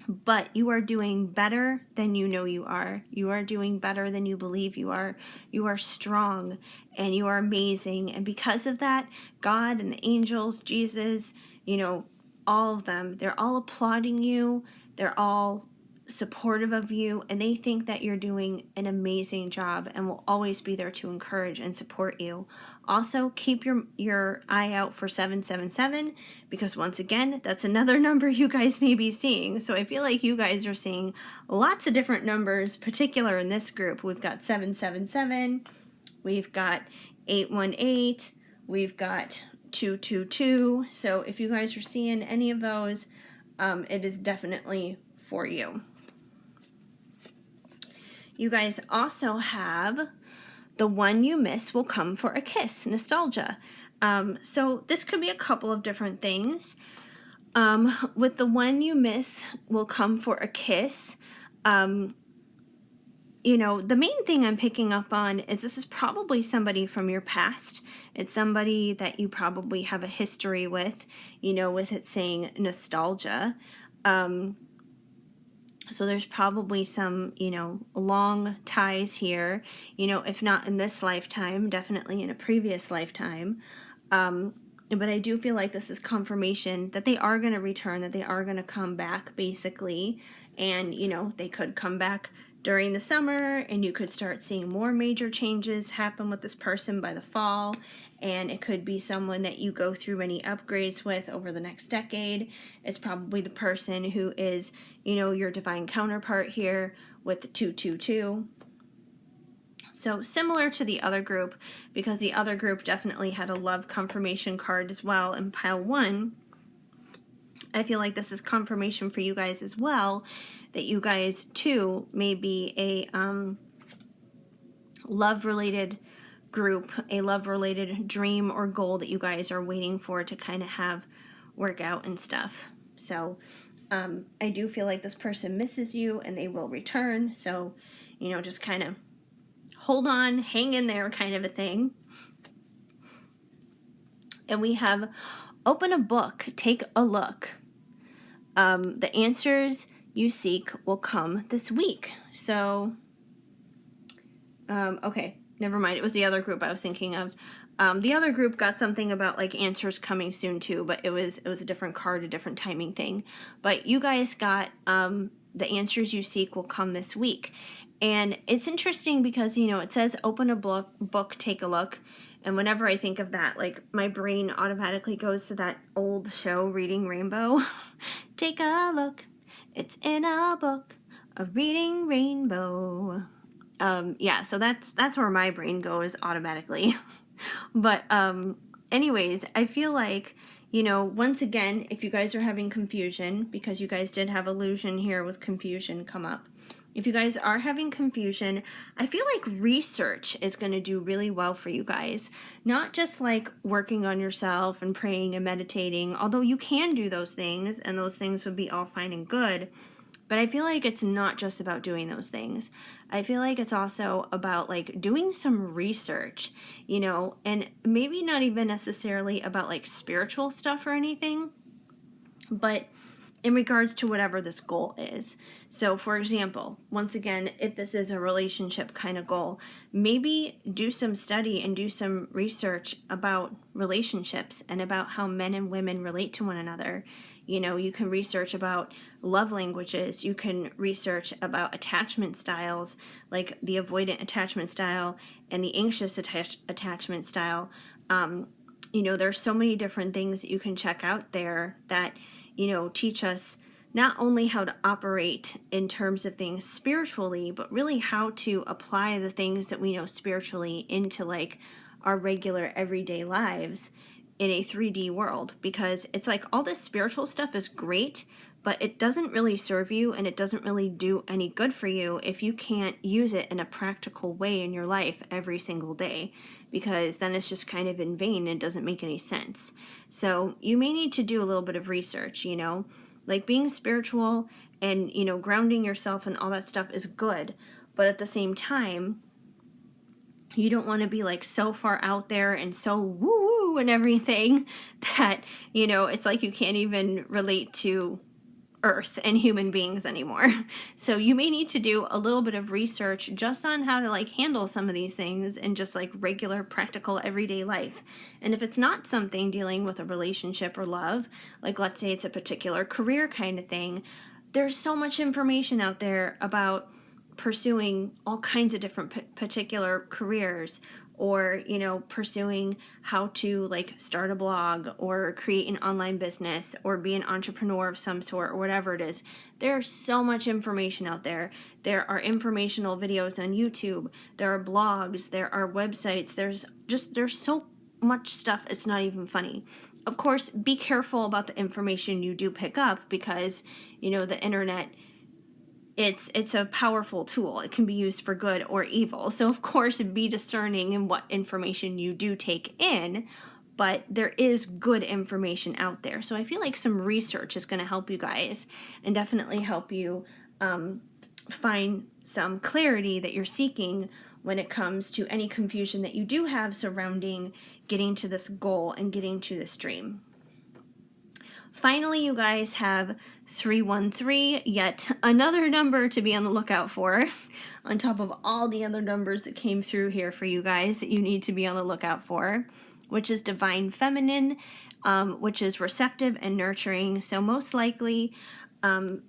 But you are doing better than you know you are. You are doing better than you believe you are. You are strong and you are amazing. And because of that, God and the angels, Jesus, all of them, they're all applauding you. They're all supportive of you, and they think that you're doing an amazing job and will always be there to encourage and support you. Also, keep your eye out for 777, because once again, that's another number you guys may be seeing. So I feel like you guys are seeing lots of different numbers, particular in this group. We've got 777, we've got 818, we've got 222. So if you guys are seeing any of those, it is definitely for you. You guys also have the one you miss will come for a kiss, nostalgia. So this could be a couple of different things. With the one you miss will come for a kiss, the main thing I'm picking up on is this is probably somebody from your past. It's somebody that you probably have a history with, with it saying nostalgia. So there's probably some, long ties here, if not in this lifetime, definitely in a previous lifetime. But I do feel like this is confirmation that they are going to return, that they are going to come back, basically. And, they could come back during the summer, and you could start seeing more major changes happen with this person by the fall. And it could be someone that you go through many upgrades with over the next decade. It's probably the person who is, your divine counterpart here with the 222. So similar to the other group, because the other group definitely had a love confirmation card as well in pile 1. I feel like this is confirmation for you guys as well, that you guys too may be a love-related group, a love-related dream or goal that you guys are waiting for to kind of have work out and stuff. So I do feel like this person misses you and they will return. So, just kind of hold on, hang in there kind of a thing. And we have open a book, take a look. The answers you seek will come this week. So, okay, never mind. It was the other group I was thinking of. The other group got something about like answers coming soon too, but it was a different card, a different timing thing. But you guys got the answers you seek will come this week. And it's interesting because, it says open a book, take a look. And whenever I think of that, like my brain automatically goes to that old show, Reading Rainbow. Take a look, it's in a book, a reading rainbow. Yeah, so that's where my brain goes automatically. But anyways, I feel like, once again, if you guys are having confusion, because you guys did have illusion here with confusion come up, if you guys are having confusion, I feel like research is going to do really well for you guys. Not just like working on yourself and praying and meditating, although you can do those things and those things would be all fine and good. But I feel like it's not just about doing those things. I feel like it's also about like doing some research, and maybe not even necessarily about like spiritual stuff or anything, but in regards to whatever this goal is. So, for example, once again, if this is a relationship kind of goal, maybe do some study and do some research about relationships and about how men and women relate to one another. You can research about love languages. You can research about attachment styles, like the avoidant attachment style and the anxious attachment style. There's so many different things that you can check out there that teach us not only how to operate in terms of things spiritually, but really how to apply the things that we know spiritually into like our regular everyday lives in a 3D world. Because it's like all this spiritual stuff is great, but it doesn't really serve you and it doesn't really do any good for you if you can't use it in a practical way in your life every single day, because then it's just kind of in vain and doesn't make any sense. So you may need to do a little bit of research, like being spiritual and, grounding yourself and all that stuff is good. But at the same time, you don't want to be like so far out there and so woo-woo and everything that, it's like you can't even relate to Earth and human beings anymore. So you may need to do a little bit of research just on how to like handle some of these things in just like regular practical everyday life. And if it's not something dealing with a relationship or love, like let's say it's a particular career kind of thing, there's so much information out there about pursuing all kinds of different particular careers, or pursuing how to like start a blog or create an online business or be an entrepreneur of some sort or whatever it is. There's so much information out there. There are informational videos on YouTube, there are blogs, there are websites, there's so much stuff, it's not even funny. Of course, be careful about the information you do pick up, because the internet, it's a powerful tool. It can be used for good or evil. So of course, be discerning in what information you do take in, but there is good information out there. So I feel like some research is going to help you guys and definitely help you find some clarity that you're seeking when it comes to any confusion that you do have surrounding getting to this goal and getting to this dream. Finally, you guys have 313, yet another number to be on the lookout for, on top of all the other numbers that came through here for you guys that you need to be on the lookout for, which is Divine Feminine, which is receptive and nurturing. So most likely,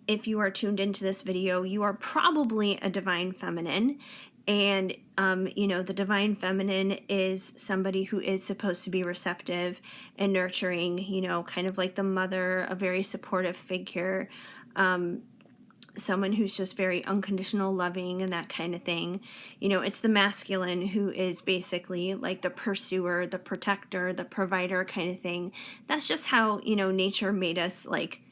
if you are tuned into this video, you are probably a Divine Feminine. And, the Divine Feminine is somebody who is supposed to be receptive and nurturing, kind of like the mother, a very supportive figure, someone who's just very unconditional, loving, and that kind of thing. It's the masculine who is basically like the pursuer, the protector, the provider kind of thing. That's just how, nature made us like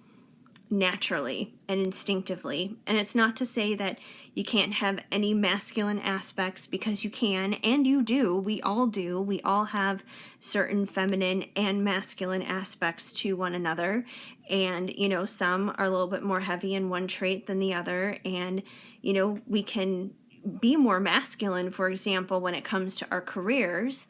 naturally and instinctively. And it's not to say that you can't have any masculine aspects, because you can, and you do. We all do. We all have certain feminine and masculine aspects to one another. And, some are a little bit more heavy in one trait than the other. And, we can be more masculine, for example, when it comes to our careers.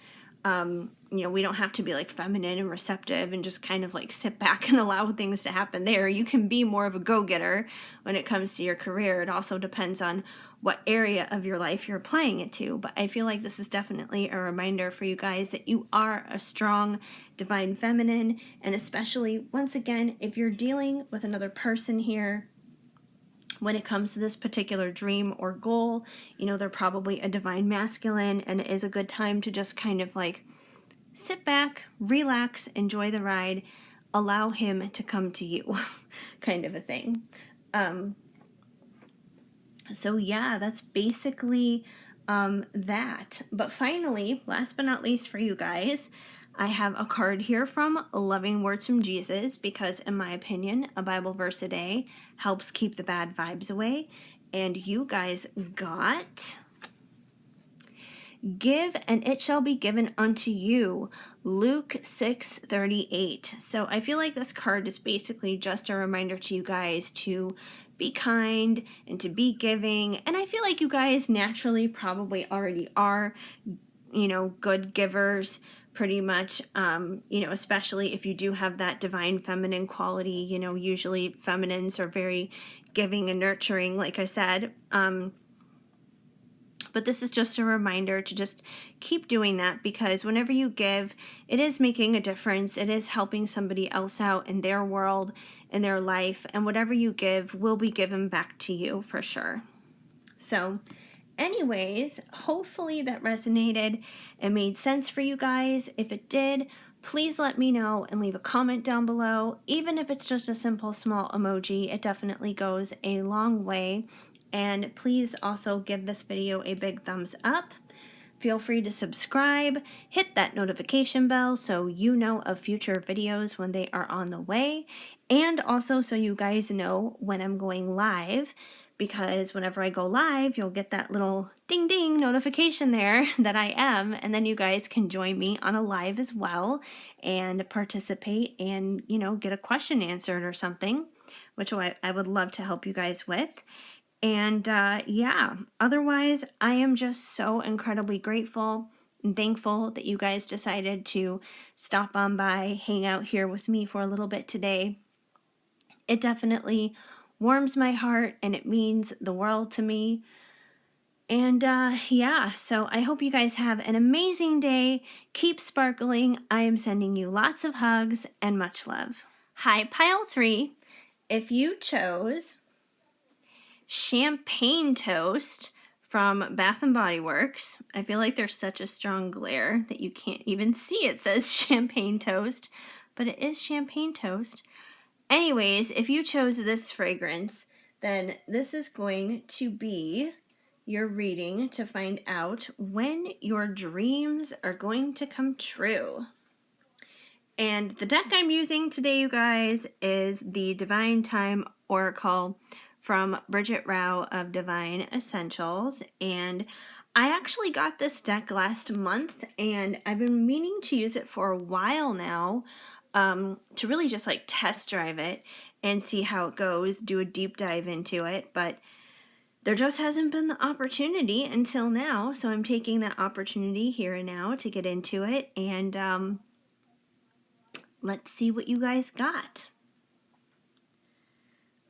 we don't have to be like feminine and receptive and just kind of like sit back and allow things to happen there. You can be more of a go-getter when it comes to your career. It also depends on what area of your life you're applying it to. But I feel like this is definitely a reminder for you guys that you are a strong divine feminine. And especially, once again, if you're dealing with another person here, when it comes to this particular dream or goal, they're probably a divine masculine, and it is a good time to just kind of like sit back, relax, enjoy the ride, allow him to come to you, kind of a thing. So yeah, that's basically that. But finally, last but not least for you guys, I have a card here from Loving Words from Jesus, because in my opinion, a Bible verse a day helps keep the bad vibes away. And you guys got "Give, and it shall be given unto you," Luke 6:38. So I feel like this card is basically just a reminder to you guys to be kind and to be giving. And I feel like you guys naturally probably already are, good givers, pretty much, especially if you do have that divine feminine quality. Usually feminines are very giving and nurturing, like I said. But this is just a reminder to just keep doing that, because whenever you give, it is making a difference. It is helping somebody else out in their world, in their life, and whatever you give will be given back to you for sure. So anyways, hopefully that resonated and made sense for you guys. If it did, please let me know and leave a comment down below. Even if it's just a simple small emoji, it definitely goes a long way. And please also give this video a big thumbs up. Feel free to subscribe, hit that notification bell so you know of future videos when they are on the way, and also so you guys know when I'm going live, because whenever I go live, you'll get that little ding ding notification there that I am, and then you guys can join me on a live as well and participate and, get a question answered or something, which I would love to help you guys with. And otherwise, I am just so incredibly grateful and thankful that you guys decided to stop on by, hang out here with me for a little bit today. It definitely warms my heart and it means the world to me. And so I hope you guys have an amazing day. Keep sparkling. I am sending you lots of hugs and much love. Hi, Pile 3. If you chose Champagne Toast from Bath and Body Works. I feel like there's such a strong glare that you can't even see it says Champagne Toast, but it is Champagne Toast. Anyways, if you chose this fragrance, then this is going to be your reading to find out when your dreams are going to come true. And the deck I'm using today, you guys, is the Divine Time Oracle from Bridget Rao of Divine Essentials. And I actually got this deck last month, and I've been meaning to use it for a while now, to really just like test drive it and see how it goes, do a deep dive into it. But there just hasn't been the opportunity until now, so I'm taking that opportunity here and now to get into it, and let's see what you guys got.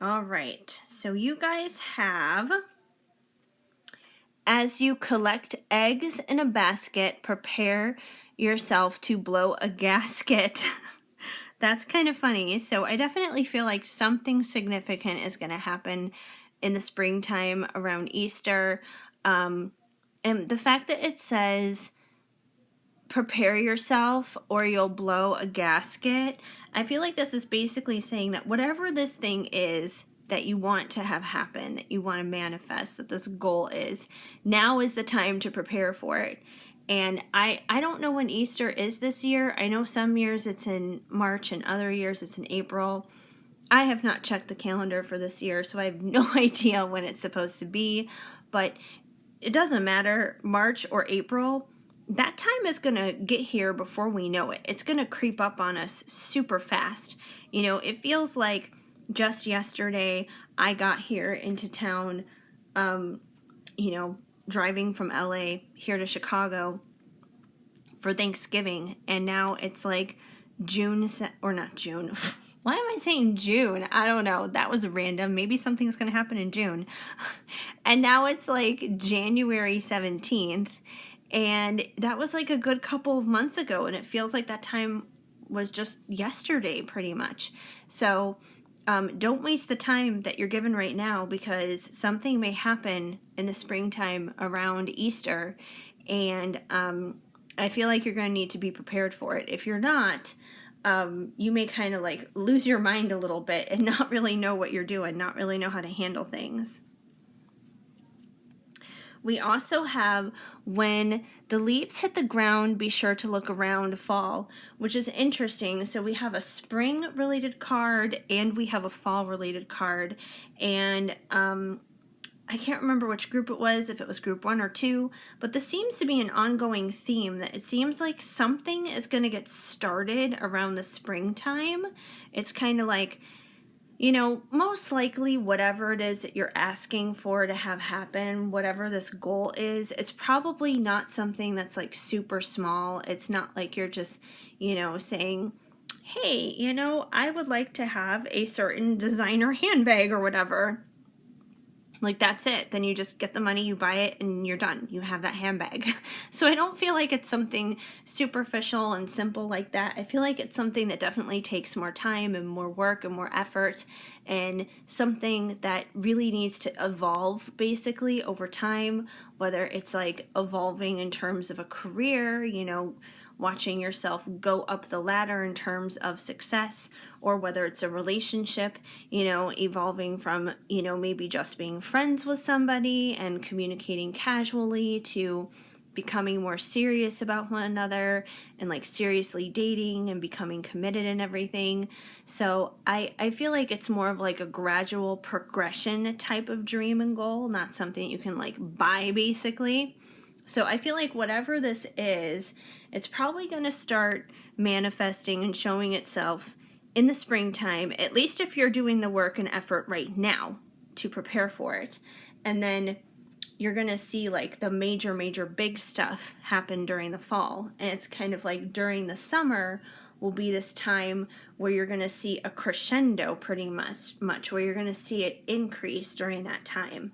All right, so you guys have, as you collect eggs in a basket, prepare yourself to blow a gasket. That's kind of funny. So I definitely feel like something significant is going to happen in the springtime around Easter. And the fact that it says prepare yourself or you'll blow a gasket, I feel like this is basically saying that whatever this thing is that you want to have happen, that you want to manifest, that this goal is, now is the time to prepare for it. And I don't know when Easter is this year. I know some years it's in March and other years it's in April. I have not checked the calendar for this year, so I have no idea when it's supposed to be. But it doesn't matter, March or April, that time is going to get here before we know it. It's going to creep up on us super fast. It feels like just yesterday I got here into town, driving from LA here to Chicago. for Thanksgiving, and now it's like or not June. Why am I saying June? I don't know. That was random. Maybe something's going to happen in June. And now it's like January 17th, and that was like a good couple of months ago, and it feels like that time was just yesterday pretty much. So don't waste the time that you're given right now, because something may happen in the springtime around Easter, and I feel like you're going to need to be prepared for it. If you're not, you may kind of like lose your mind a little bit and not really know what you're doing, not really know how to handle things. We also have when the leaves hit the ground, be sure to look around fall, which is interesting. So we have a spring related card and we have a fall related card. And I can't remember which group it was, if it was group 1 or 2, but this seems to be an ongoing theme, that it seems like something is going to get started around the springtime. It's kind of like, most likely whatever it is that you're asking for to have happen, whatever this goal is, it's probably not something that's like super small. It's not like you're just, saying, hey, I would like to have a certain designer handbag or whatever. Like, that's it. Then you just get the money, you buy it, and you're done. You have that handbag. So I don't feel like it's something superficial and simple like that. I feel like it's something that definitely takes more time and more work and more effort, and something that really needs to evolve basically over time, whether it's like evolving in terms of a career, watching yourself go up the ladder in terms of success, or whether it's a relationship, evolving from, maybe just being friends with somebody and communicating casually to becoming more serious about one another and like seriously dating and becoming committed and everything. So I feel like it's more of like a gradual progression type of dream and goal, not something you can like buy basically. So I feel like whatever this is, it's probably going to start manifesting and showing itself in the springtime, at least if you're doing the work and effort right now to prepare for it. And then you're going to see like the major big stuff happen during the fall. And it's kind of like during the summer will be this time where you're going to see a crescendo pretty much, where you're going to see it increase during that time.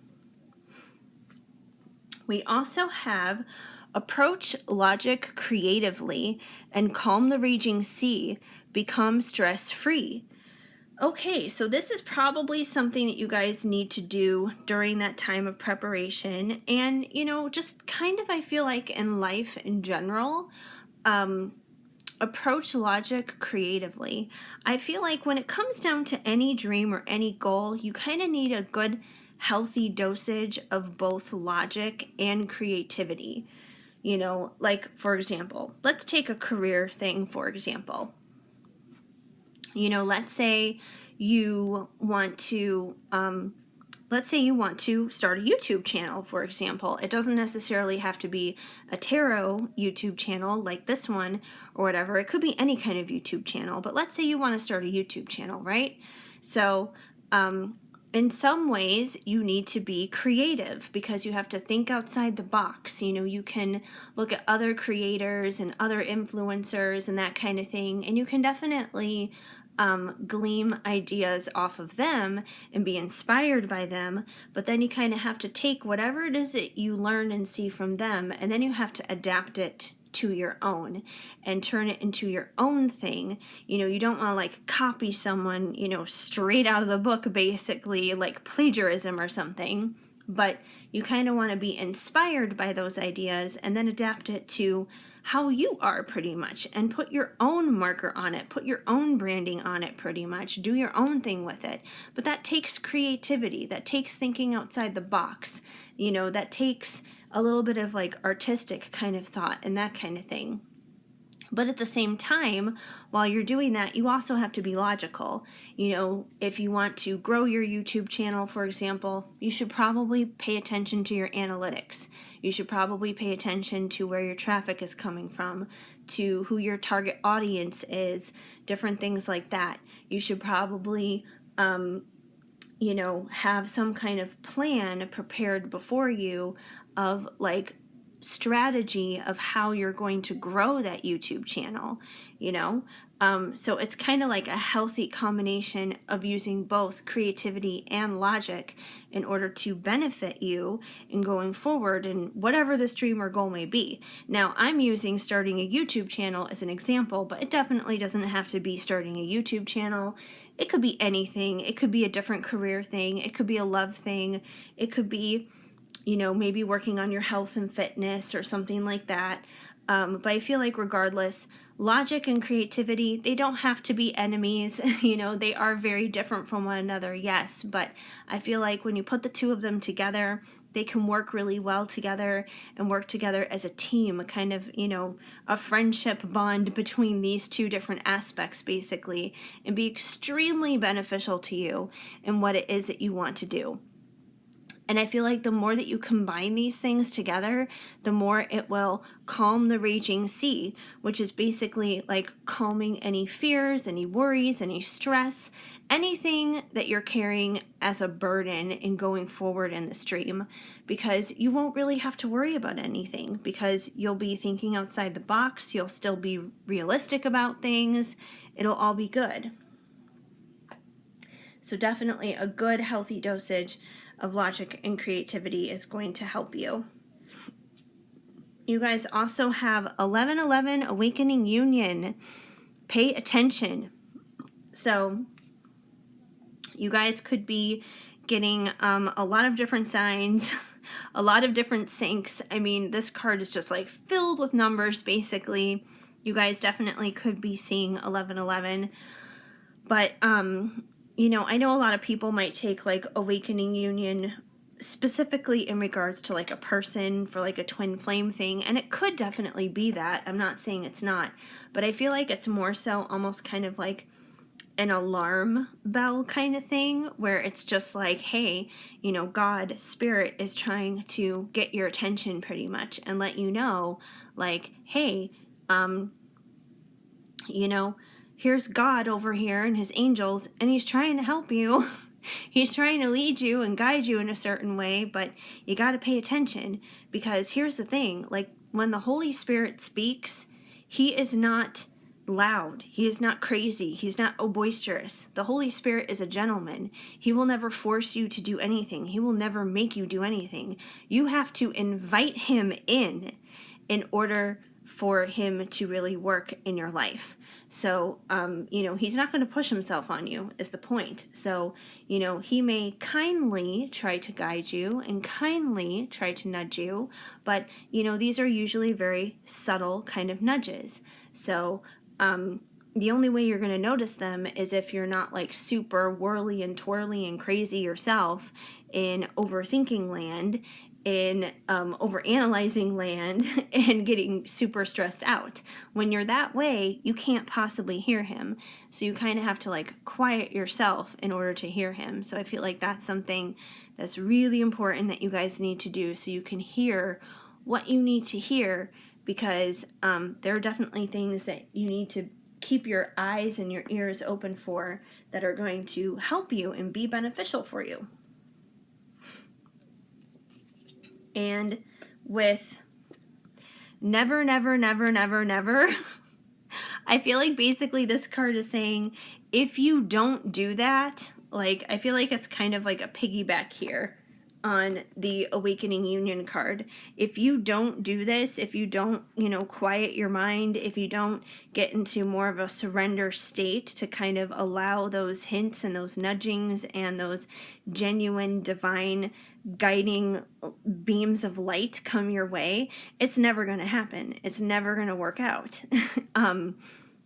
We also have approach logic creatively and calm the raging sea, become stress-free. Okay, so this is probably something that you guys need to do during that time of preparation. And, just kind of, I feel like in life in general, approach logic creatively. I feel like when it comes down to any dream or any goal, you kind of need a good healthy dosage of both logic and creativity. Like, for example, let's take a career thing, for example. Let's say you want to start a YouTube channel, for example. It doesn't necessarily have to be a tarot YouTube channel like this one or whatever. It could be any kind of YouTube channel, but let's say you want to start a YouTube channel, right? So, in some ways, you need to be creative because you have to think outside the box. You can look at other creators and other influencers and that kind of thing, and you can definitely glean ideas off of them and be inspired by them, but then you kind of have to take whatever it is that you learn and see from them, and then you have to adapt it to your own and turn it into your own thing. You don't want to like copy someone, straight out of the book, basically like plagiarism or something, but you kind of want to be inspired by those ideas and then adapt it to how you are pretty much, and put your own marker on it, put your own branding on it pretty much, do your own thing with it. But that takes creativity, that takes thinking outside the box, that takes a little bit of like artistic kind of thought and that kind of thing. But at the same time, while you're doing that, you also have to be logical. If you want to grow your YouTube channel, for example, you should probably pay attention to your analytics. You should probably pay attention to where your traffic is coming from, to who your target audience is, different things like that. You should probably, have some kind of plan prepared before you of like strategy of how you're going to grow that YouTube channel, you know? So it's kind of like a healthy combination of using both creativity and logic in order to benefit you in going forward in whatever the dream or goal may be. Now, I'm using starting a YouTube channel as an example, but it definitely doesn't have to be starting a YouTube channel. It could be anything. It could be a different career thing. It could be a love thing. It could be, you know, maybe working on your health and fitness or something like that. But I feel like regardless, logic and creativity, they don't have to be enemies. You know, they are very different from one another, yes. But I feel like when you put the two of them together, they can work really well together and work together as a team, kind of, you know, a friendship bond between these two different aspects, basically, and be extremely beneficial to you in what it is that you want to do. And I feel like the more that you combine these things together, the more it will calm the raging sea, which is basically like calming any fears, any worries, any stress, anything that you're carrying as a burden in going forward in the stream, because you won't really have to worry about anything because you'll be thinking outside the box. You'll still be realistic about things. It'll all be good. So definitely a good, healthy dosage of logic and creativity is going to help you. You guys also have 1111 Awakening Union. Pay attention. So you guys could be getting a lot of different signs, a lot of different syncs. I mean, this card is just like filled with numbers, basically. You guys definitely could be seeing 1111. But you know, I know a lot of people might take like Awakening Union specifically in regards to like a person for like a twin flame thing, and it could definitely be that. I'm not saying it's not, but I feel like it's more so almost kind of like an alarm bell kind of thing, where it's just like, hey, you know, God, spirit is trying to get your attention pretty much and let you know, like, hey, you know, here's God over here and his angels, and he's trying to help you. He's trying to lead you and guide you in a certain way, but you got to pay attention, because here's the thing, like when the Holy Spirit speaks, he is not loud. He is not crazy. He's not boisterous. The Holy Spirit is a gentleman. He will never force you to do anything. He will never make you do anything. You have to invite him in order for him to really work in your life. So, you know, he's not going to push himself on you is the point. So, you know, he may kindly try to guide you and kindly try to nudge you, but, you know, these are usually very subtle kind of nudges. So, the only way you're going to notice them is if you're not like super whirly and twirly and crazy yourself in overthinking land, in overanalyzing land, and getting super stressed out. When you're that way, you can't possibly hear him. So you kind of have to like quiet yourself in order to hear him. So I feel like that's something that's really important that you guys need to do so you can hear what you need to hear, because there are definitely things that you need to keep your eyes and your ears open for that are going to help you and be beneficial for you. And with never, never, never, never, never, I feel like basically this card is saying, if you don't do that, like, I feel like it's kind of like a piggyback here on the Awakening Union card. If you don't do this, if you don't, you know, quiet your mind, if you don't get into more of a surrender state to kind of allow those hints and those nudgings and those genuine divine guiding beams of light come your way, it's never going to happen. It's never going to work out.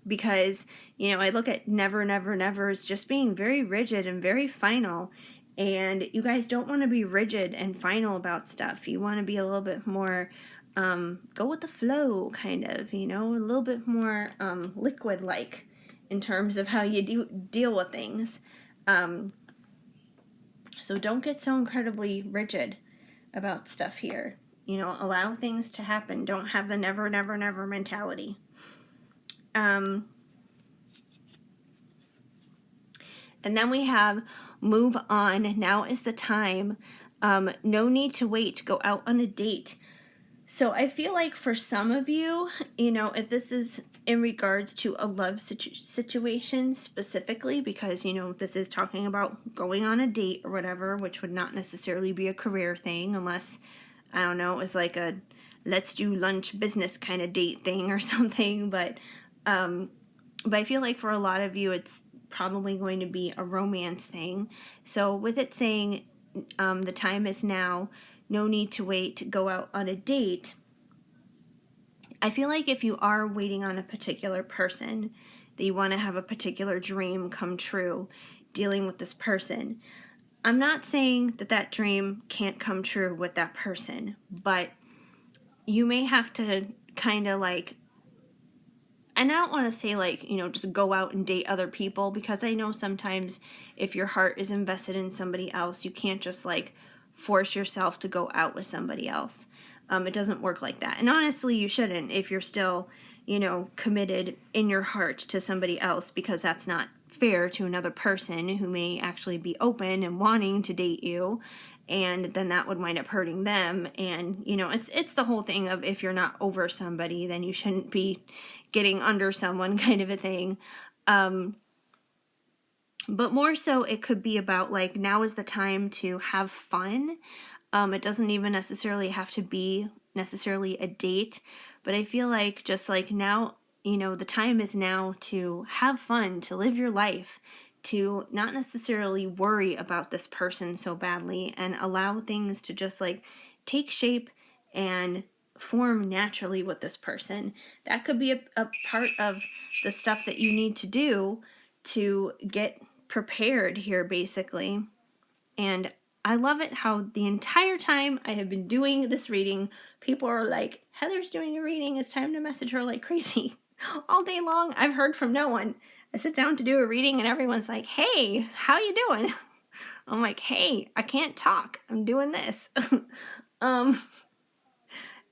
Because, you know, I look at never, never, never as just being very rigid and very final. And you guys don't want to be rigid and final about stuff. You want to be a little bit more go with the flow, kind of, you know, a little bit more liquid-like in terms of how you deal with things. So don't get so incredibly rigid about stuff here. You know, allow things to happen. Don't have the never, never, never mentality. And then we have move on. Now is the time. No need to wait. Go out on a date. So I feel like for some of you, if this is in regards to a love situation specifically, because, this is talking about going on a date or whatever, which would not necessarily be a career thing unless, I don't know, it was like a let's do lunch business kind of date thing or something. But I feel like for a lot of you, it's probably going to be a romance thing. So with it saying the time is now, no need to wait to go out on a date, I feel like if you are waiting on a particular person, that you want to have a particular dream come true dealing with this person, I'm not saying that that dream can't come true with that person, but you may have to kind of like, and I don't want to say like, just go out and date other people, because I know sometimes if your heart is invested in somebody else, you can't just like force yourself to go out with somebody else. It doesn't work like that. And honestly, you shouldn't if you're still, committed in your heart to somebody else, because that's not fair to another person who may actually be open and wanting to date you, and then that would wind up hurting them. And it's the whole thing of, if you're not over somebody, then you shouldn't be getting under someone, kind of a thing. But more so, it could be about like, now is the time to have fun. It doesn't even necessarily have to be necessarily a date, but I feel like just like now, the time is now to have fun, to live your life, to not necessarily worry about this person so badly, and allow things to just like take shape and form naturally with this person. That could be a part of the stuff that you need to do to get prepared here, basically. And I love it how the entire time I have been doing this reading, people are like, Heather's doing a reading, it's time to message her like crazy. All day long, I've heard from no one. I sit down to do a reading and everyone's like, hey, how you doing? I'm like, hey, I can't talk, I'm doing this.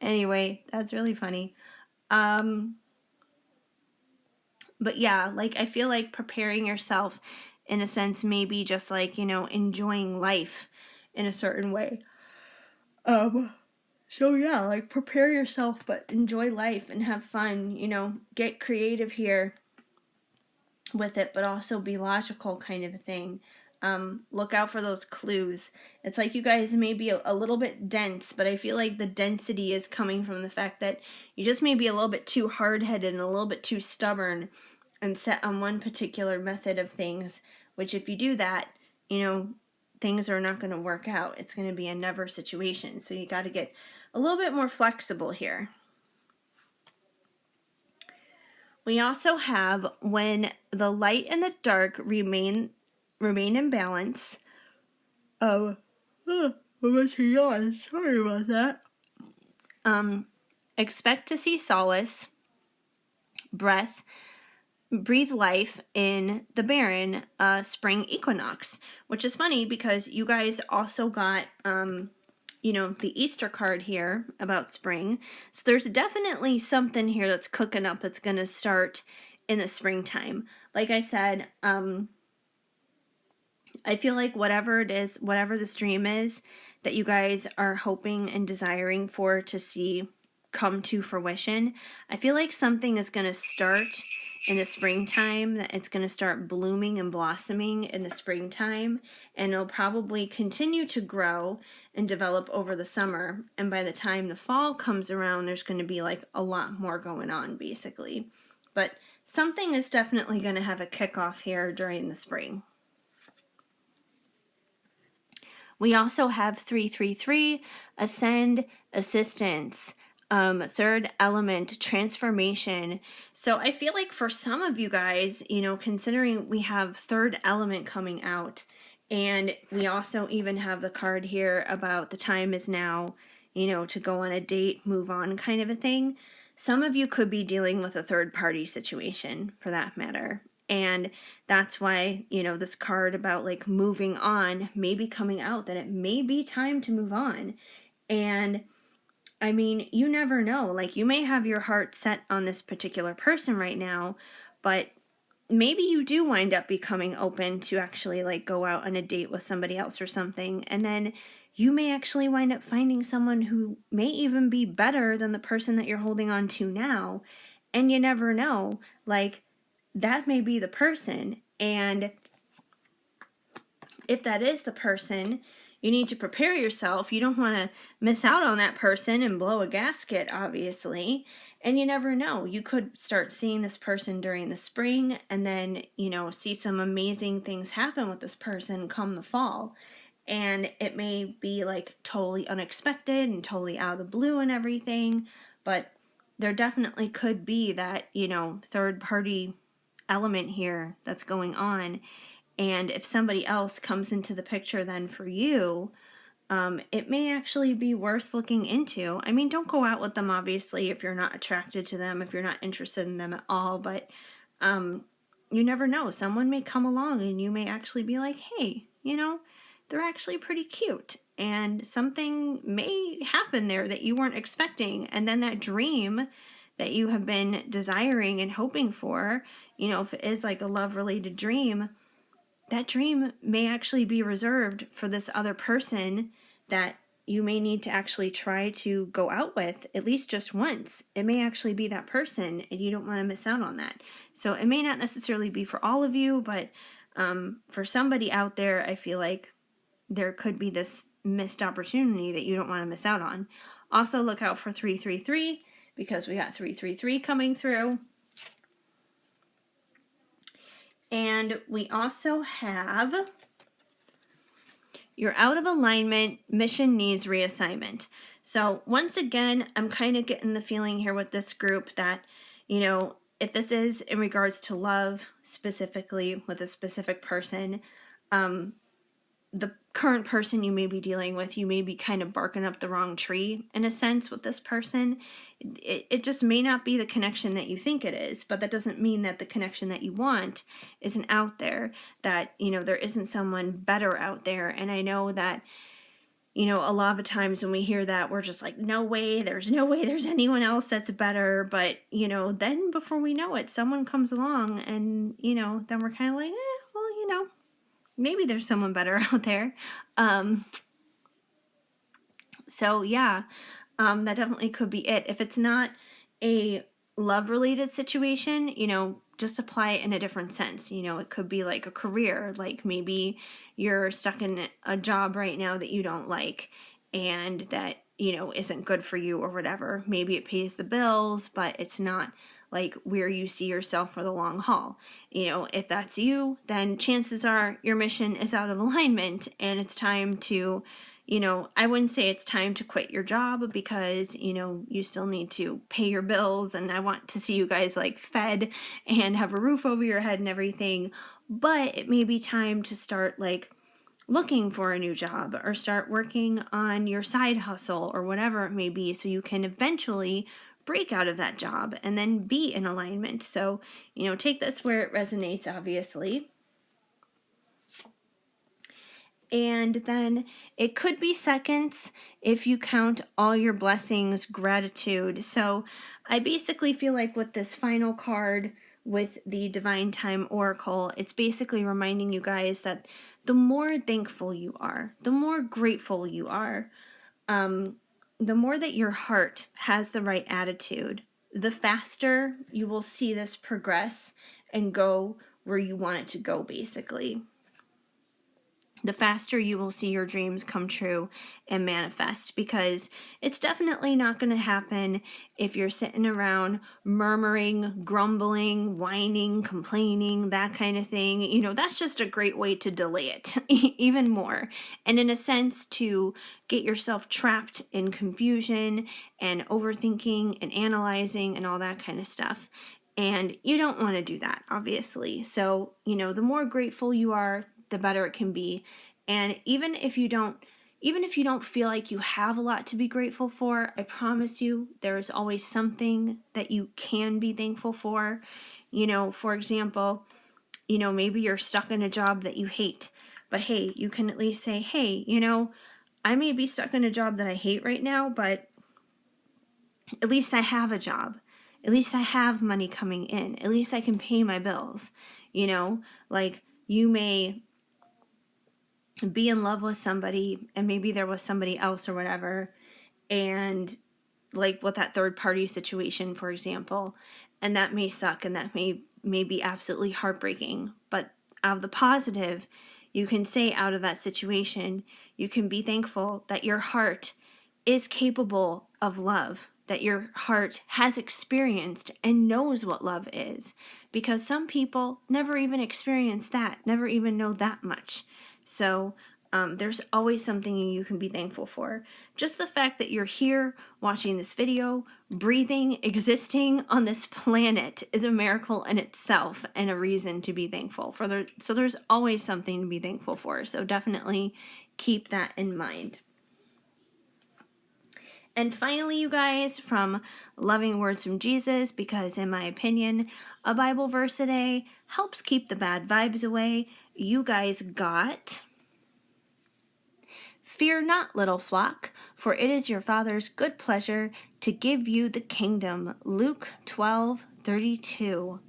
Anyway, that's really funny. But yeah, like I feel like preparing yourself in a sense, maybe just like, enjoying life in a certain way. So yeah, like prepare yourself, but enjoy life and have fun, get creative here with it, but also be logical, kind of a thing. Look out for those clues. It's like you guys may be a little bit dense, but I feel like the density is coming from the fact that you just may be a little bit too hard-headed and a little bit too stubborn and set on one particular method of things, which if you do that, things are not going to work out. It's going to be a never situation. So you got to get a little bit more flexible here. We also have when the light and the dark remain in balance. Oh, sorry about that. Expect to see solace, breath, breathe life in the barren spring equinox, which is funny because you guys also got the Easter card here about spring. So there's definitely something here that's cooking up that's going to start in the springtime. Like I said, I feel like whatever it is, whatever this dream is that you guys are hoping and desiring for to see come to fruition, I feel like something is going to start in the springtime, that it's going to start blooming and blossoming in the springtime, and it'll probably continue to grow and develop over the summer. And by the time the fall comes around, there's going to be like a lot more going on, basically. But something is definitely going to have a kickoff here during the spring. We also have 333, ascend, assistance, third element, transformation. So I feel like for some of you guys, considering we have third element coming out, and we also even have the card here about the time is now, to go on a date, move on, kind of a thing. Some of you could be dealing with a third party situation, for that matter. And that's why, this card about like moving on may be coming out, that it may be time to move on. And I mean, you never know. Like, you may have your heart set on this particular person right now, but maybe you do wind up becoming open to actually like go out on a date with somebody else or something. And then you may actually wind up finding someone who may even be better than the person that you're holding on to now. And you never know. Like, that may be the person. And if that is the person, you need to prepare yourself. You don't want to miss out on that person and blow a gasket, obviously. And you never know. You could start seeing this person during the spring and then, see some amazing things happen with this person come the fall. And it may be like totally unexpected and totally out of the blue and everything. But there definitely could be that, third party element here that's going on. And if somebody else comes into the picture then for you, it may actually be worth looking into. I mean, don't go out with them, obviously, if you're not attracted to them, if you're not interested in them at all. But you never know. Someone may come along and you may actually be like, hey, they're actually pretty cute. And something may happen there that you weren't expecting. And then that dream that you have been desiring and hoping for, if it is like a love-related dream, that dream may actually be reserved for this other person that you may need to actually try to go out with at least just once. It may actually be that person, and you don't want to miss out on that. So it may not necessarily be for all of you, but for somebody out there, I feel like there could be this missed opportunity that you don't want to miss out on. Also, look out for 333 because we got 333 coming through. And we also have, you're out of alignment, mission needs reassignment. So once again, I'm kind of getting the feeling here with this group that, if this is in regards to love, specifically with a specific person, the current person you may be dealing with, you may be kind of barking up the wrong tree in a sense with this person. It just may not be the connection that you think it is, but that doesn't mean that the connection that you want isn't out there, that, there isn't someone better out there. And I know that, a lot of the times when we hear that, we're just like, no way there's anyone else that's better. But, then before we know it, someone comes along and, then we're kind of like, well, maybe there's someone better out there. So yeah, that definitely could be it. If it's not a love-related situation, just apply it in a different sense. It could be like a career, like maybe you're stuck in a job right now that you don't like and that, isn't good for you or whatever. Maybe it pays the bills, but it's not like where you see yourself for the long haul. If that's you, then chances are your mission is out of alignment and it's time to, I wouldn't say it's time to quit your job because, you still need to pay your bills and I want to see you guys like fed and have a roof over your head and everything. But it may be time to start like looking for a new job or start working on your side hustle or whatever it may be so you can eventually break out of that job and then be in alignment. So, take this where it resonates, obviously. And then it could be seconds if you count all your blessings, gratitude. So I basically feel like with this final card with the Divine Time Oracle, it's basically reminding you guys that the more thankful you are, the more grateful you are, the more that your heart has the right attitude, the faster you will see this progress and go where you want it to go, basically. The faster you will see your dreams come true and manifest, because it's definitely not going to happen if you're sitting around murmuring, grumbling, whining, complaining, that kind of thing. That's just a great way to delay it even more. And in a sense, to get yourself trapped in confusion and overthinking and analyzing and all that kind of stuff. And you don't want to do that, obviously. So, the more grateful you are, the better it can be. And even if you don't feel like you have a lot to be grateful for, I promise you there's always something that you can be thankful for. For example, maybe you're stuck in a job that you hate, but hey, you can at least say, hey, I may be stuck in a job that I hate right now, but at least I have a job. At least I have money coming in. At least I can pay my bills. Like, you may be in love with somebody and maybe there was somebody else or whatever, and like with that third party situation, for example, and that may suck and that may be absolutely heartbreaking. But out of the positive, you can say out of that situation, you can be thankful that your heart is capable of love, that your heart has experienced and knows what love is, because some people never even experience that, never even know that much. So there's always something you can be thankful for. Just the fact that you're here watching this video, breathing, existing on this planet is a miracle in itself and a reason to be thankful for. So there's always something to be thankful for. So definitely keep that in mind. And finally, you guys, from Loving Words from Jesus, because in my opinion, a Bible verse a day helps keep the bad vibes away, you guys got... Fear not, little flock, for it is your Father's good pleasure to give you the kingdom. Luke 12:32.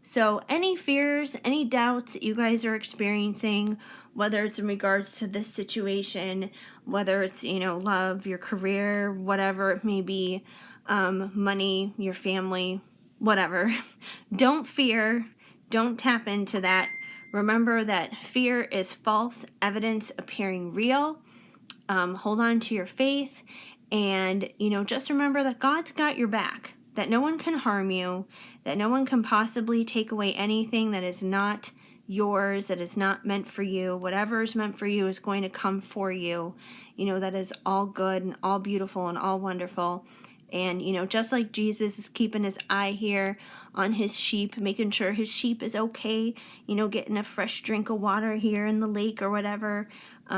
So any fears, any doubts that you guys are experiencing, whether it's in regards to this situation, whether it's, love, your career, whatever it may be, money, your family, whatever, don't fear, don't tap into that. Remember that fear is false evidence appearing real. Hold on to your faith, and just remember that God's got your back, that no one can harm you, that no one can possibly take away anything that is not yours, that is not meant for you. Whatever is meant for you is going to come for you. That is all good and all beautiful and all wonderful. And just like Jesus is keeping his eye here on his sheep, making sure his sheep is okay, getting a fresh drink of water here in the lake or whatever,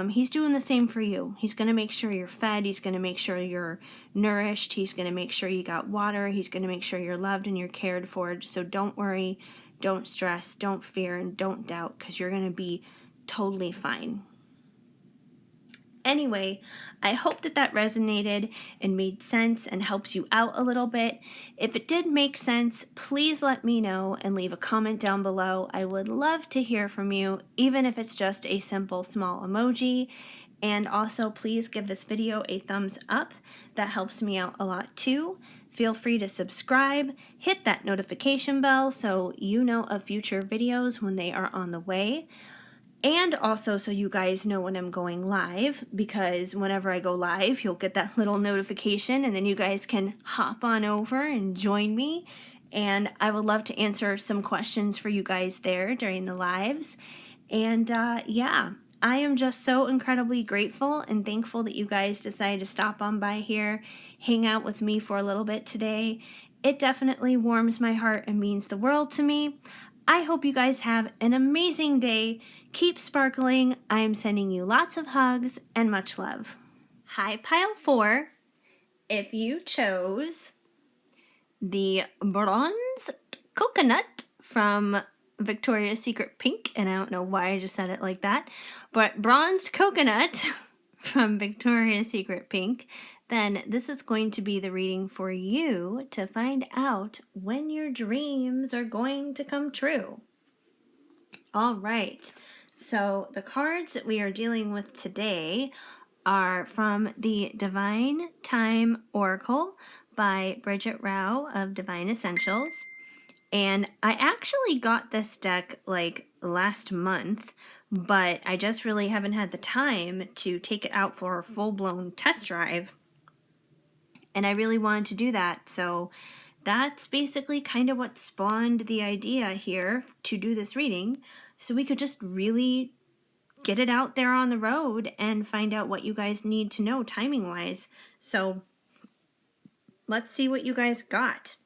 he's doing the same for you. He's going to make sure you're fed. He's going to make sure you're nourished. He's going to make sure you got water. He's going to make sure you're loved and you're cared for. So don't worry, don't stress, don't fear, and don't doubt, because you're going to be totally fine. Anyway, I hope that resonated and made sense and helps you out a little bit. If it did make sense, please let me know and leave a comment down below. I would love to hear from you, even if it's just a simple small emoji. And also, please give this video a thumbs up. That helps me out a lot too. Feel free to subscribe, hit that notification bell so you know of future videos when they are on the way. And also so you guys know when I'm going live, because whenever I go live, you'll get that little notification and then you guys can hop on over and join me. And I would love to answer some questions for you guys there during the lives. And yeah, I am just so incredibly grateful and thankful that you guys decided to stop on by here, hang out with me for a little bit today. It definitely warms my heart and means the world to me. I hope you guys have an amazing day. Keep sparkling. I am sending you lots of hugs and much love. Hi, Pile 4. If you chose the bronze coconut from Victoria's Secret Pink, and I don't know why I just said it like that, but bronzed coconut from Victoria's Secret Pink, then this is going to be the reading for you to find out when your dreams are going to come true. All right, so the cards that we are dealing with today are from the Divine Time Oracle by Bridget Rao of Divine Essentials. And I actually got this deck like last month, but I just really haven't had the time to take it out for a full-blown test drive. And I really wanted to do that, so that's basically kind of what spawned the idea here to do this reading, so we could just really get it out there on the road and find out what you guys need to know timing-wise. So let's see what you guys got.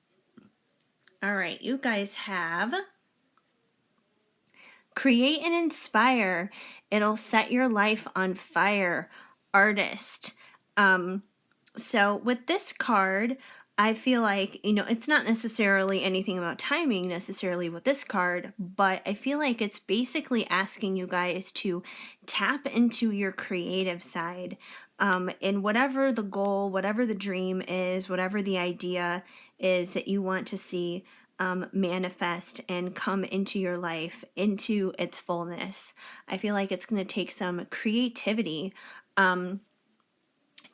All right, you guys have create and inspire. It'll set your life on fire. Artist. So with this card, I feel like, it's not necessarily anything about timing necessarily with this card, but I feel like it's basically asking you guys to tap into your creative side. And whatever the goal, whatever the dream is, whatever the idea is that you want to see, manifest and come into your life into its fullness. I feel like it's going to take some creativity.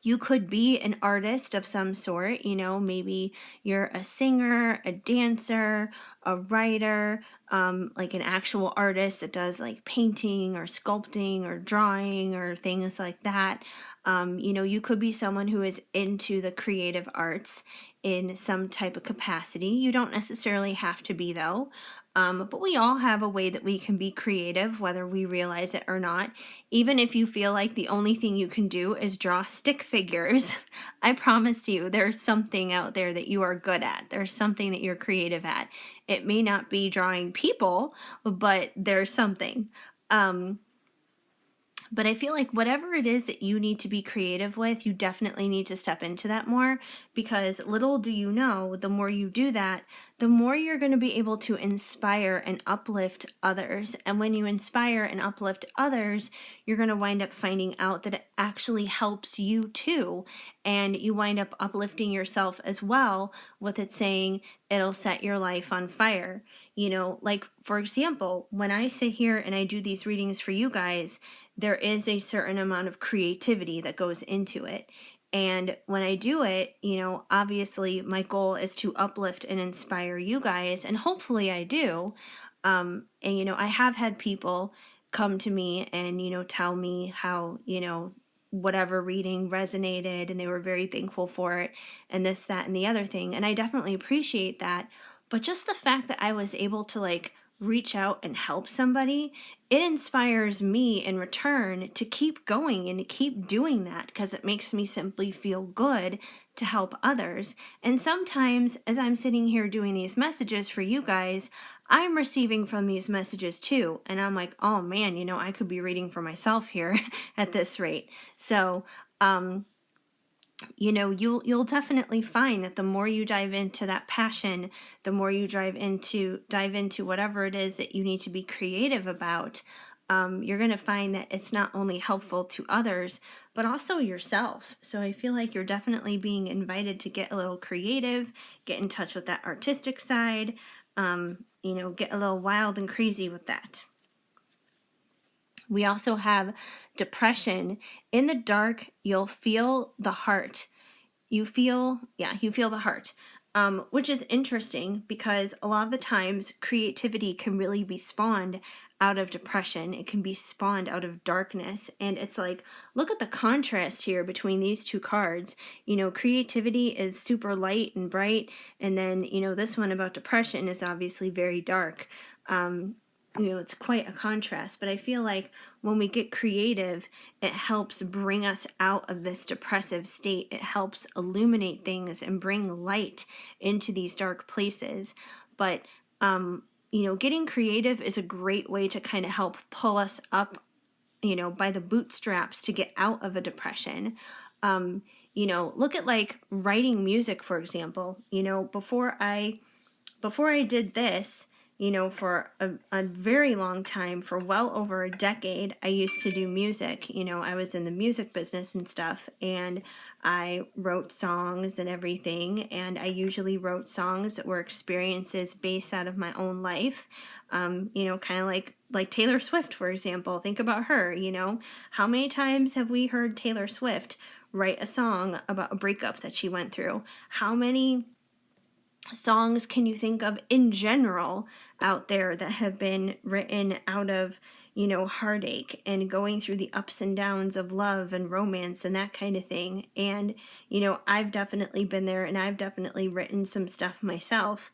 You could be an artist of some sort, maybe you're a singer, a dancer, a writer, like an actual artist that does like painting or sculpting or drawing or things like that. You could be someone who is into the creative arts in some type of capacity. You don't necessarily have to be, though. But we all have a way that we can be creative, whether we realize it or not. Even if you feel like the only thing you can do is draw stick figures, I promise you there's something out there that you are good at. There's something that you're creative at. It may not be drawing people, but there's something. But I feel like whatever it is that you need to be creative with, you definitely need to step into that more, because little do you know, the more you do that, the more you're going to be able to inspire and uplift others. And when you inspire and uplift others, you're going to wind up finding out that it actually helps you too. And you wind up uplifting yourself as well, with it saying it'll set your life on fire. Like for example, when I sit here and I do these readings for you guys, there is a certain amount of creativity that goes into it. And when I do it, obviously my goal is to uplift and inspire you guys, and hopefully I do. And I have had people come to me and, tell me how, whatever reading resonated and they were very thankful for it, and this, that, and the other thing. And I definitely appreciate that. But just the fact that I was able to like reach out and help somebody, it inspires me in return to keep going and to keep doing that, because it makes me simply feel good to help others. And sometimes as I'm sitting here doing these messages for you guys, I'm receiving from these messages too. And I'm like, oh man, I could be reading for myself here at this rate. So, you'll definitely find that the more you dive into that passion, the more you dive into whatever it is that you need to be creative about, you're going to find that it's not only helpful to others, but also yourself. So I feel like you're definitely being invited to get a little creative, get in touch with that artistic side, get a little wild and crazy with that. We also have depression. In the dark, you'll feel the heart. You feel the heart, which is interesting because a lot of the times creativity can really be spawned out of depression. It can be spawned out of darkness. And it's like, look at the contrast here between these two cards. Creativity is super light and bright. And then, this one about depression is obviously very dark. It's quite a contrast, but I feel like when we get creative, it helps bring us out of this depressive state. It helps illuminate things and bring light into these dark places. But, getting creative is a great way to kind of help pull us up, by the bootstraps to get out of a depression. Look at like writing music, for example. Before I did this, for a very long time, for well over a decade, I used to do music. I was in the music business and stuff, and I wrote songs and everything, and I usually wrote songs that were experiences based out of my own life. Kind of like Taylor Swift, for example. Think about her. How many times have we heard Taylor Swift write a song about a breakup that she went through? How many songs can you think of in general out there that have been written out of, heartache and going through the ups and downs of love and romance and that kind of thing? And, I've definitely been there, and I've definitely written some stuff myself.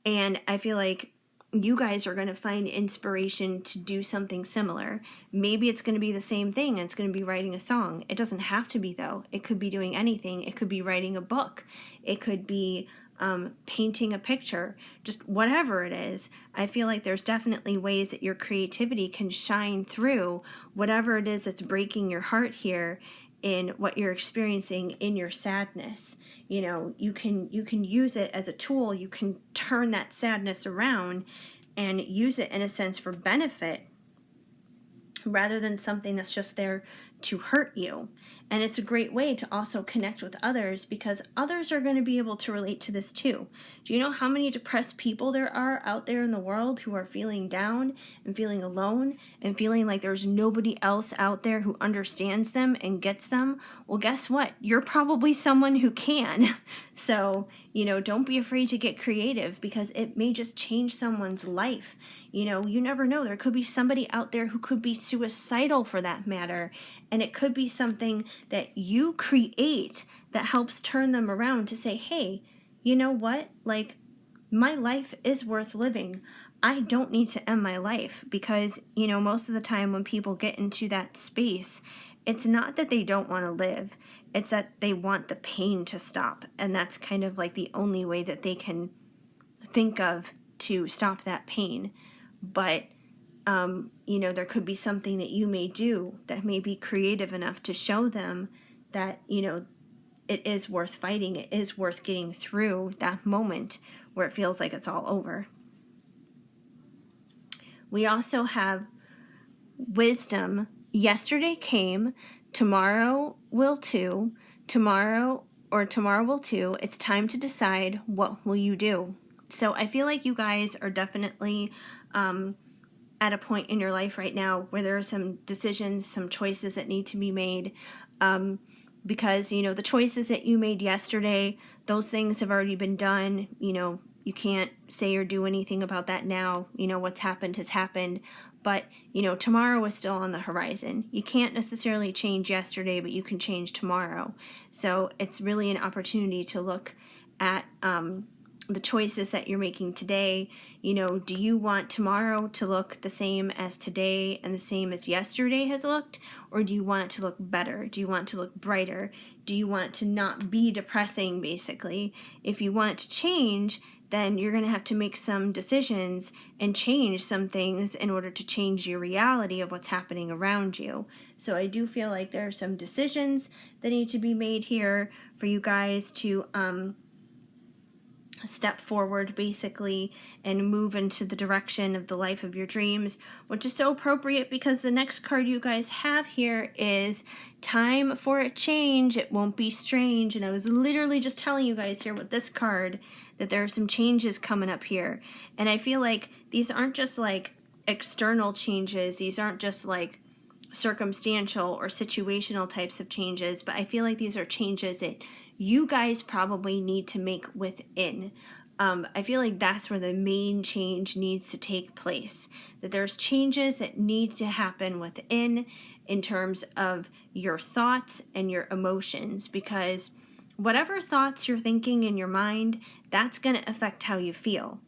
And I feel like you guys are going to find inspiration to do something similar. Maybe it's going to be the same thing. It's going to be writing a song. It doesn't have to be, though. It could be doing anything. It could be writing a book. It could be painting a picture, just whatever it is. I feel like there's definitely ways that your creativity can shine through whatever it is that's breaking your heart here in what you're experiencing in your sadness. You can use it as a tool. You can turn that sadness around and use it in a sense for benefit. rather than something that's just there to hurt you. And it's a great way to also connect with others, because others are going to be able to relate to this too. Do you know how many depressed people there are out there in the world who are feeling down and feeling alone and feeling like there's nobody else out there who understands them and gets them? Well, guess what? You're probably someone who can. So, don't be afraid to get creative, because it may just change someone's life. You never know. There could be somebody out there who could be suicidal, for that matter, and it could be something that you create that helps turn them around to say, hey, you know what? Like, my life is worth living. I don't need to end my life, because, most of the time when people get into that space, it's not that they don't want to live. It's that they want the pain to stop. And that's kind of like the only way that they can think of to stop that pain. But, there could be something that you may do that may be creative enough to show them that, it is worth fighting. It is worth getting through that moment where it feels like it's all over. We also have wisdom. Yesterday came, tomorrow will too. Tomorrow will too. It's time to decide, what will you do? So I feel like you guys are definitely at a point in your life right now where there are some decisions, some choices that need to be made. Because, the choices that you made yesterday, those things have already been done. You can't say or do anything about that now. What's happened has happened. But, tomorrow is still on the horizon. You can't necessarily change yesterday, but you can change tomorrow. So it's really an opportunity to look at the choices that you're making today. Do you want tomorrow to look the same as today and the same as yesterday has looked? Or do you want it to look better? Do you want it to look brighter? Do you want it to not be depressing, basically? If you want it to change, then you're going to have to make some decisions and change some things in order to change your reality of what's happening around you. So I do feel like there are some decisions that need to be made here for you guys to step forward, basically, and move into the direction of the life of your dreams, which is so appropriate because the next card you guys have here is time for a change. It won't be strange. And I was literally just telling you guys here with this card that there are some changes coming up here. And I feel like these aren't just like external changes. These aren't just like circumstantial or situational types of changes, but I feel like these are changes that you guys probably need to make within. I feel like that's where the main change needs to take place. That there's changes that need to happen within in terms of your thoughts and your emotions, because whatever thoughts you're thinking in your mind, that's going to affect how you feel.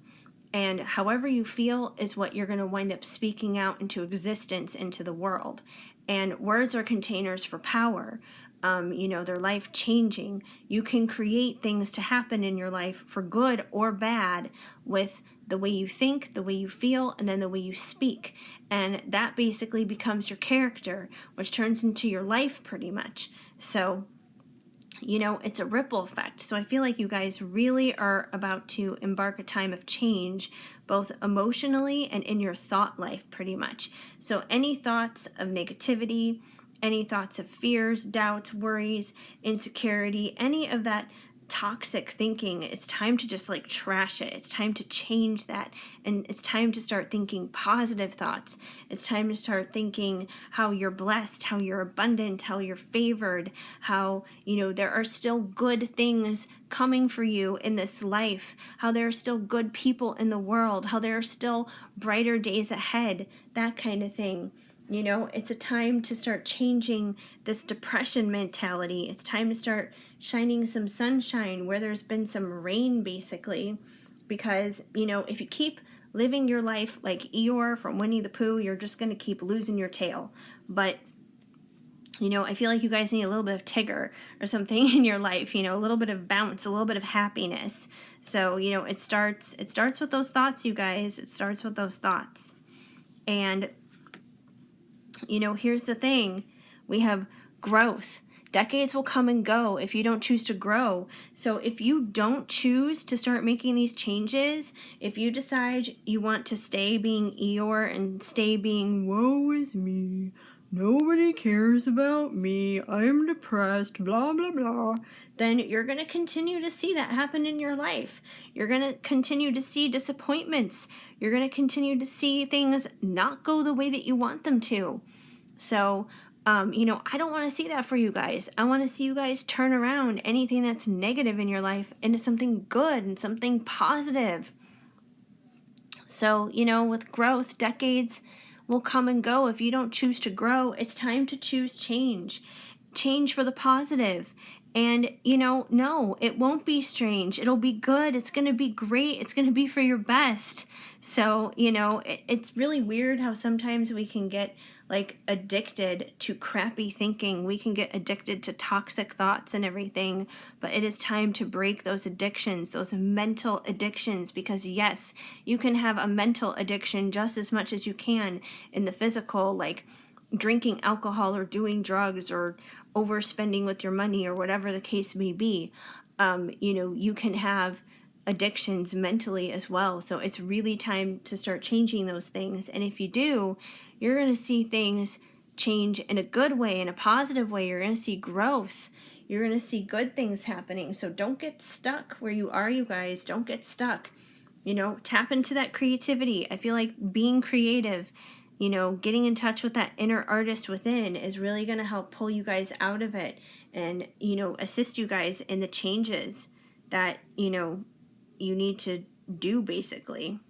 And however you feel is what you're going to wind up speaking out into existence, into the world. And words are containers for power. They're life changing. You can create things to happen in your life for good or bad with the way you think, the way you feel, and then the way you speak. And that basically becomes your character, which turns into your life pretty much. So, it's a ripple effect. So I feel like you guys really are about to embark a time of change, both emotionally and in your thought life, pretty much. So any thoughts of negativity, any thoughts of fears, doubts, worries, insecurity, any of that toxic thinking, it's time to just like trash it. It's time to change that. And it's time to start thinking positive thoughts. It's time to start thinking how you're blessed, how you're abundant, how you're favored, how, there are still good things coming for you in this life, how there are still good people in the world, how there are still brighter days ahead, that kind of thing. It's a time to start changing this depression mentality. It's time to start shining some sunshine where there's been some rain, basically. Because, if you keep living your life like Eeyore from Winnie the Pooh, you're just going to keep losing your tail. But, I feel like you guys need a little bit of Tigger or something in your life, a little bit of bounce, a little bit of happiness. So, it starts with those thoughts, you guys. It starts with those thoughts. And here's the thing. We have growth. Decades will come and go if you don't choose to grow. So if you don't choose to start making these changes, if you decide you want to stay being Eeyore and stay being woe is me, nobody cares about me, I'm depressed, blah blah blah, then you're going to continue to see that happen in your life. You're going to continue to see disappointments. You're going to continue to see things not go the way that you want them to. So, I don't want to see that for you guys. I want to see you guys turn around anything that's negative in your life into something good and something positive. So, with growth, decades will come and go. If you don't choose to grow, it's time to choose change. Change for the positive. And, no, it won't be strange. It'll be good. It's going to be great. It's going to be for your best. So, it's really weird how sometimes we can get like addicted to crappy thinking. We can get addicted to toxic thoughts and everything, but it is time to break those addictions, those mental addictions, because yes, you can have a mental addiction just as much as you can in the physical, like drinking alcohol or doing drugs or overspending with your money or whatever the case may be. You can have addictions mentally as well. So it's really time to start changing those things. And if you do, you're going to see things change in a good way, in a positive way. You're going to see growth. You're going to see good things happening. So don't get stuck where you are, you guys. Don't get stuck. Tap into that creativity. I feel like being creative, getting in touch with that inner artist within is really going to help pull you guys out of it and, assist you guys in the changes that, you need to do basically.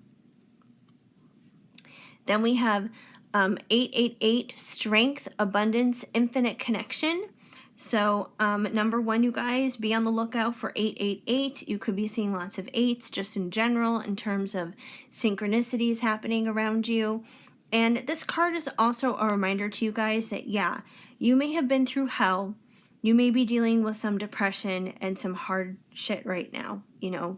Then we have 888, strength, abundance, infinite connection. So number one, you guys, be on the lookout for 888. You could be seeing lots of eights just in general in terms of synchronicities happening around you. And this card is also a reminder to you guys that, yeah, you may have been through hell. You may be dealing with some depression and some hard shit right now.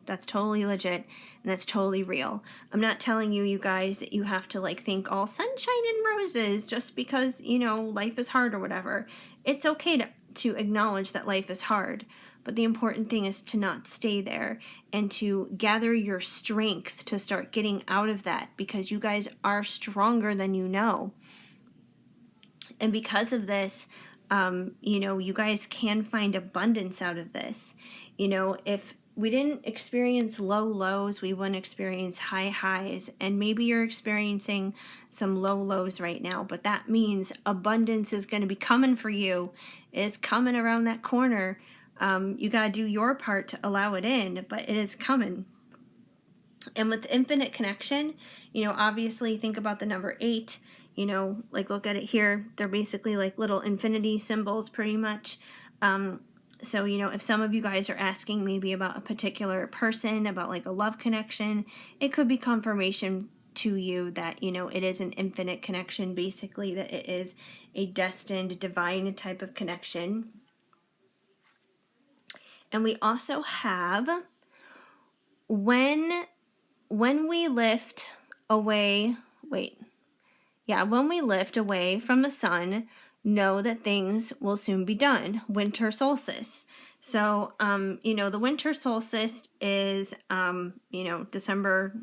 That's totally legit and that's totally real. I'm not telling you guys, that you have to think all sunshine and roses just because, life is hard or whatever. It's okay to acknowledge that life is hard. But the important thing is to not stay there and to gather your strength to start getting out of that, because you guys are stronger than you know. And because of this, you guys can find abundance out of this. If we didn't experience low lows, we wouldn't experience high highs. And maybe you're experiencing some low lows right now, but that means abundance is going to be coming for you, is coming around that corner. You got to do your part to allow it in, but it is coming. And with infinite connection, obviously think about the number 8, look at it here. They're basically like little infinity symbols pretty much. So, if some of you guys are asking maybe about a particular person, about like a love connection, it could be confirmation to you that, it is an infinite connection, basically, that it is a destined, divine type of connection. And we also have when we lift away, when we lift away from the sun, know that things will soon be done. Winter solstice. So, the winter solstice is, December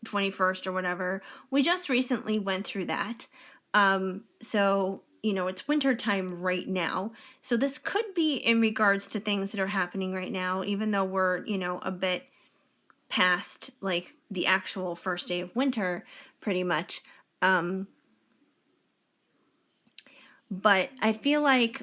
21st or whatever. We just recently went through that. So, it's winter time right now. So this could be in regards to things that are happening right now, even though we're, a bit past like the actual first day of winter pretty much. But I feel like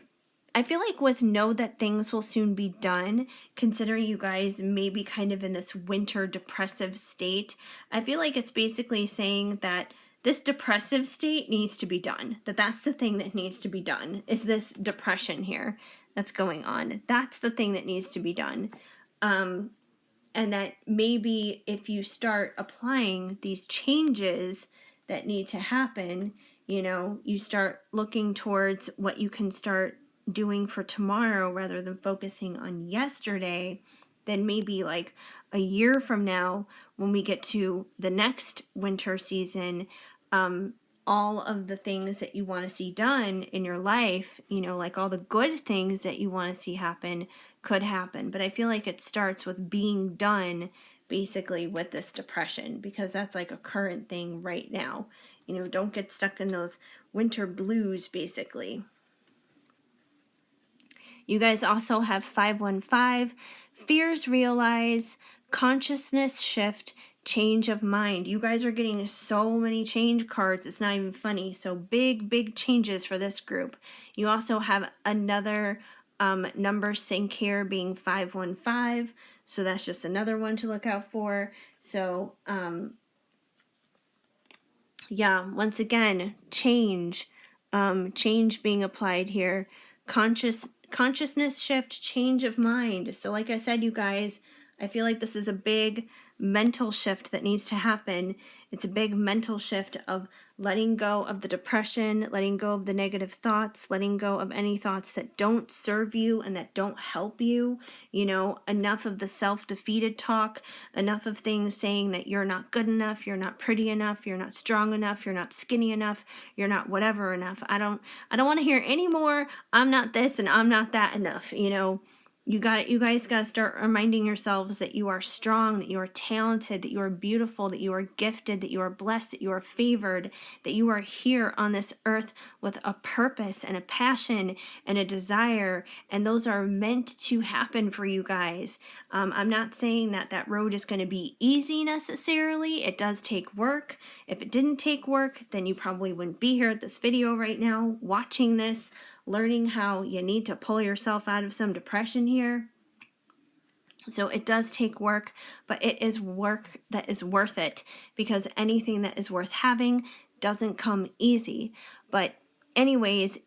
with know that things will soon be done, considering you guys may be kind of in this winter depressive state, I feel like it's basically saying that this depressive state needs to be done. That's the thing that needs to be done, is this depression here that's going on. That's the thing that needs to be done. And that maybe if you start applying these changes that need to happen, you start looking towards what you can start doing for tomorrow rather than focusing on yesterday, then maybe like a year from now, when we get to the next winter season, all of the things that you want to see done in your life, you know, like all the good things that you want to see happen could happen. But I feel like it starts with being done basically with this depression, because that's like a current thing right now. You know, don't get stuck in those winter blues basically. You guys also have 515, fears realize, consciousness shift, change of mind. You guys are getting so many change cards, it's not even funny. So big changes for this group. You also have another number sync here being 515. So that's just another one to look out for. So yeah, once again, change being applied here. Consciousness shift, change of mind. So like I said, you guys, I feel like this is a big mental shift that needs to happen. It's a big mental shift of letting go of the depression, letting go of the negative thoughts, letting go of any thoughts that don't serve you and that don't help you. You know, enough of the self-defeated talk, enough of things saying that you're not good enough, you're not pretty enough, you're not strong enough, you're not skinny enough, you're not whatever enough. I don't want to hear any more I'm not this and I'm not that enough, you know. You guys got to start reminding yourselves that you are strong, that you are talented, that you are beautiful, that you are gifted, that you are blessed, that you are favored, that you are here on this earth with a purpose and a passion and a desire, and those are meant to happen for you guys. I'm not saying that that road is going to be easy necessarily. It does take work. If it didn't take work, then you probably wouldn't be here at this video right now watching this, learning how you need to pull yourself out of some depression here. So it does take work, but it is work that is worth it, because anything that is worth having doesn't come easy. But anyways,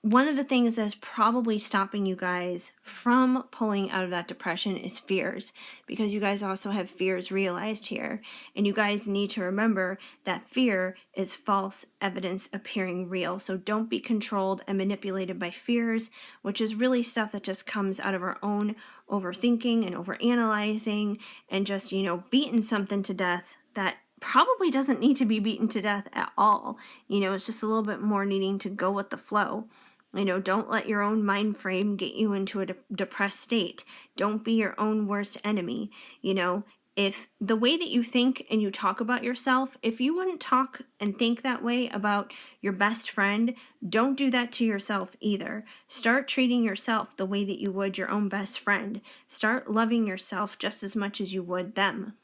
one of the things that's probably stopping you guys from pulling out of that depression is fears, because you guys also have fears realized here. And you guys need to remember that fear is false evidence appearing real. So don't be controlled and manipulated by fears, which is really stuff that just comes out of our own overthinking and overanalyzing and just, you know, beating something to death that probably doesn't need to be beaten to death at all. You know, it's just a little bit more needing to go with the flow. You know, don't let your own mind frame get you into a depressed state. Don't be your own worst enemy. You know, if the way that you think and you talk about yourself, if you wouldn't talk and think that way about your best friend, don't do that to yourself either. Start treating yourself the way that you would your own best friend. Start loving yourself just as much as you would them.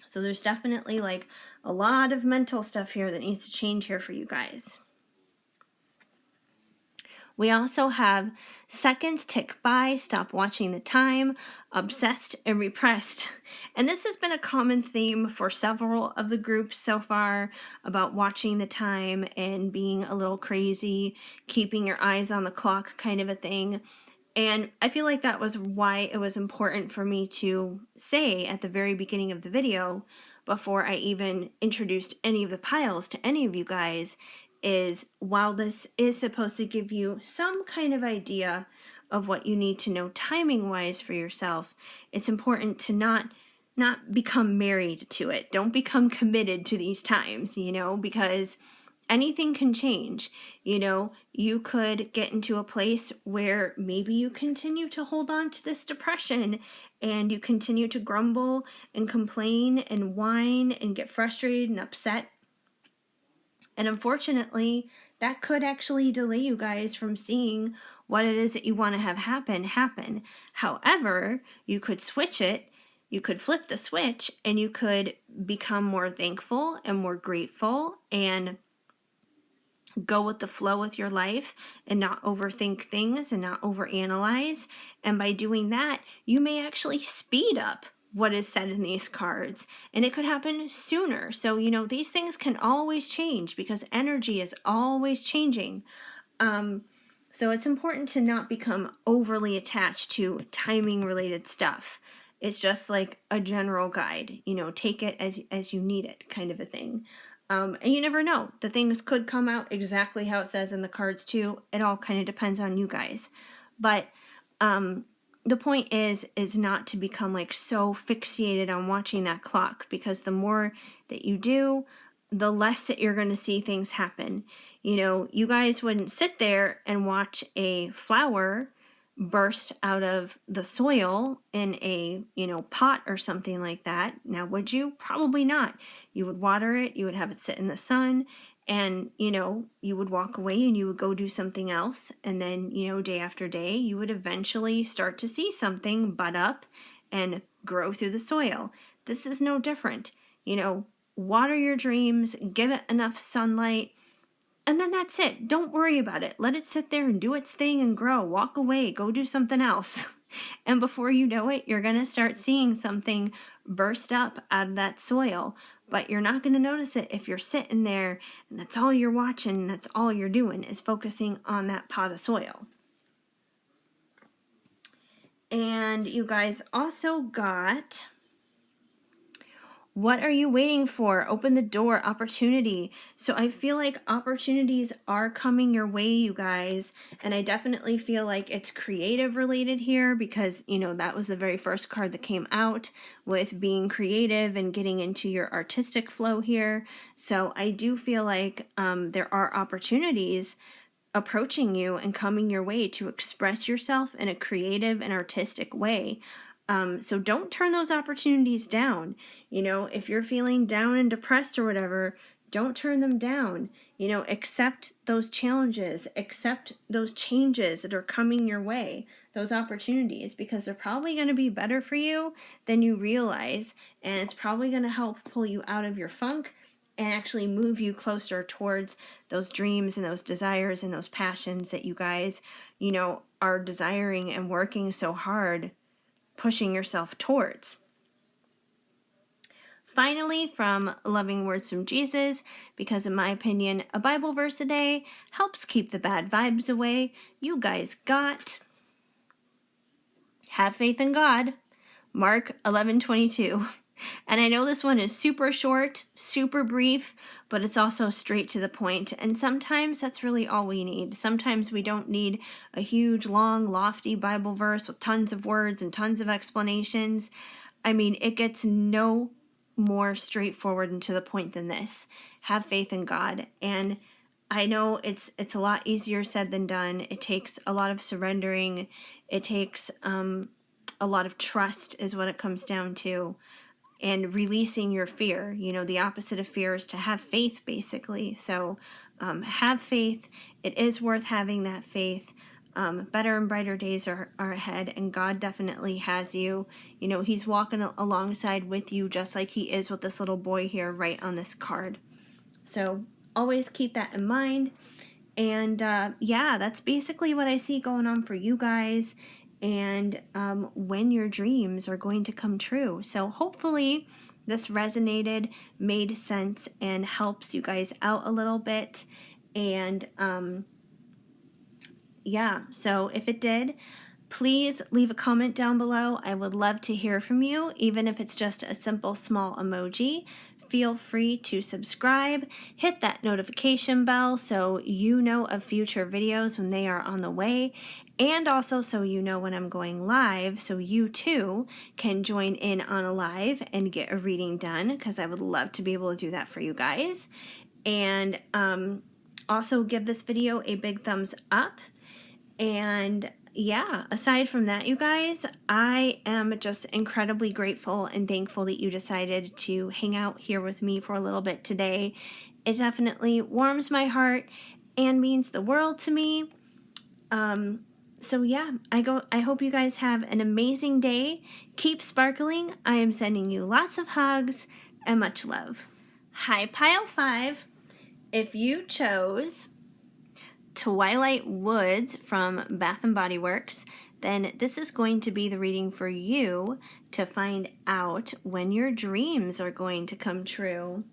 So there's definitely like a lot of mental stuff here that needs to change here for you guys. We also have seconds tick by, stop watching the time, obsessed and repressed. And this has been a common theme for several of the groups so far, about watching the time and being a little crazy, keeping your eyes on the clock kind of a thing. And I feel like that was why it was important for me to say at the very beginning of the video, before I even introduced any of the piles to any of you guys, is while this is supposed to give you some kind of idea of what you need to know timing wise for yourself, it's important to not become married to it. Don't become committed to these times, you know, because anything can change. You know, you could get into a place where maybe you continue to hold on to this depression and you continue to grumble and complain and whine and get frustrated and upset. And unfortunately, that could actually delay you guys from seeing what it is that you want to have happen. However, you could switch it. You could flip the switch and you could become more thankful and more grateful and go with the flow with your life and not overthink things and not overanalyze. And by doing that, you may actually speed up what is said in these cards, and it could happen sooner. So, you know, these things can always change because energy is always changing. So it's important to not become overly attached to timing related stuff. It's just like a general guide, you know, take it as you need it kind of a thing. And you never know. The things could come out exactly how it says in the cards too. It all kind of depends on you guys. But the point is not to become like so fixated on watching that clock, because the more that you do, the less that you're going to see things happen. You know, you guys wouldn't sit there and watch a flower burst out of the soil in a, you know, pot or something like that. Now, would you? Probably not. You would water it, you would have it sit in the sun, and, you know, you would walk away and you would go do something else. And then, you know, day after day, you would eventually start to see something bud up and grow through the soil. This is no different. You know, water your dreams, give it enough sunlight, and then that's it. Don't worry about it. Let it sit there and do its thing and grow. Walk away, go do something else. And before you know it, you're going to start seeing something burst up out of that soil. But you're not going to notice it if you're sitting there and that's all you're watching, and that's all you're doing is focusing on that pot of soil. And you guys also got, what are you waiting for? Open the door, opportunity. So I feel like opportunities are coming your way, you guys. And I definitely feel like it's creative related here because, you know, that was the very first card that came out with being creative and getting into your artistic flow here. So I do feel like there are opportunities approaching you and coming your way to express yourself in a creative and artistic way. So don't turn those opportunities down. You know, if you're feeling down and depressed or whatever, don't turn them down. You know, accept those challenges, accept those changes that are coming your way, those opportunities, because they're probably going to be better for you than you realize. And it's probably going to help pull you out of your funk and actually move you closer towards those dreams and those desires and those passions that you guys, you know, are desiring and working so hard, pushing yourself towards. Finally, from Loving Words from Jesus, because in my opinion, a Bible verse a day helps keep the bad vibes away, you guys got, have faith in God, Mark 11:22. And I know this one is super short, super brief, but it's also straight to the point. And sometimes that's really all we need. Sometimes we don't need a huge, long, lofty Bible verse with tons of words and tons of explanations. I mean, it gets no more straightforward and to the point than this. Have faith in God. And I know it's a lot easier said than done. It takes a lot of surrendering. It takes a lot of trust is what it comes down to. And releasing your fear. You know, the opposite of fear is to have faith, basically. So have faith. It is worth having that faith. Better and brighter days are ahead, and God definitely has you. You know, he's walking alongside with you just like he is with this little boy here right on this card. So always keep that in mind. And yeah, that's basically what I see going on for you guys, and when your dreams are going to come true. So hopefully this resonated, made sense, and helps you guys out a little bit. And yeah, so if it did, please leave a comment down below. I would love to hear from you, even if it's just a simple small emoji. Feel free to subscribe, hit that notification bell so you know of future videos when they are on the way, and also so you know when I'm going live so you too can join in on a live and get a reading done, because I would love to be able to do that for you guys. And also give this video a big thumbs up. And yeah, aside from that, you guys, I am just incredibly grateful and thankful that you decided to hang out here with me for a little bit today. It definitely warms my heart and means the world to me. So yeah, I hope you guys have an amazing day. Keep sparkling. I am sending you lots of hugs and much love. Hi, Pile 5. If you chose Twilight Woods from Bath & Body Works, then this is going to be the reading for you to find out when your dreams are going to come true.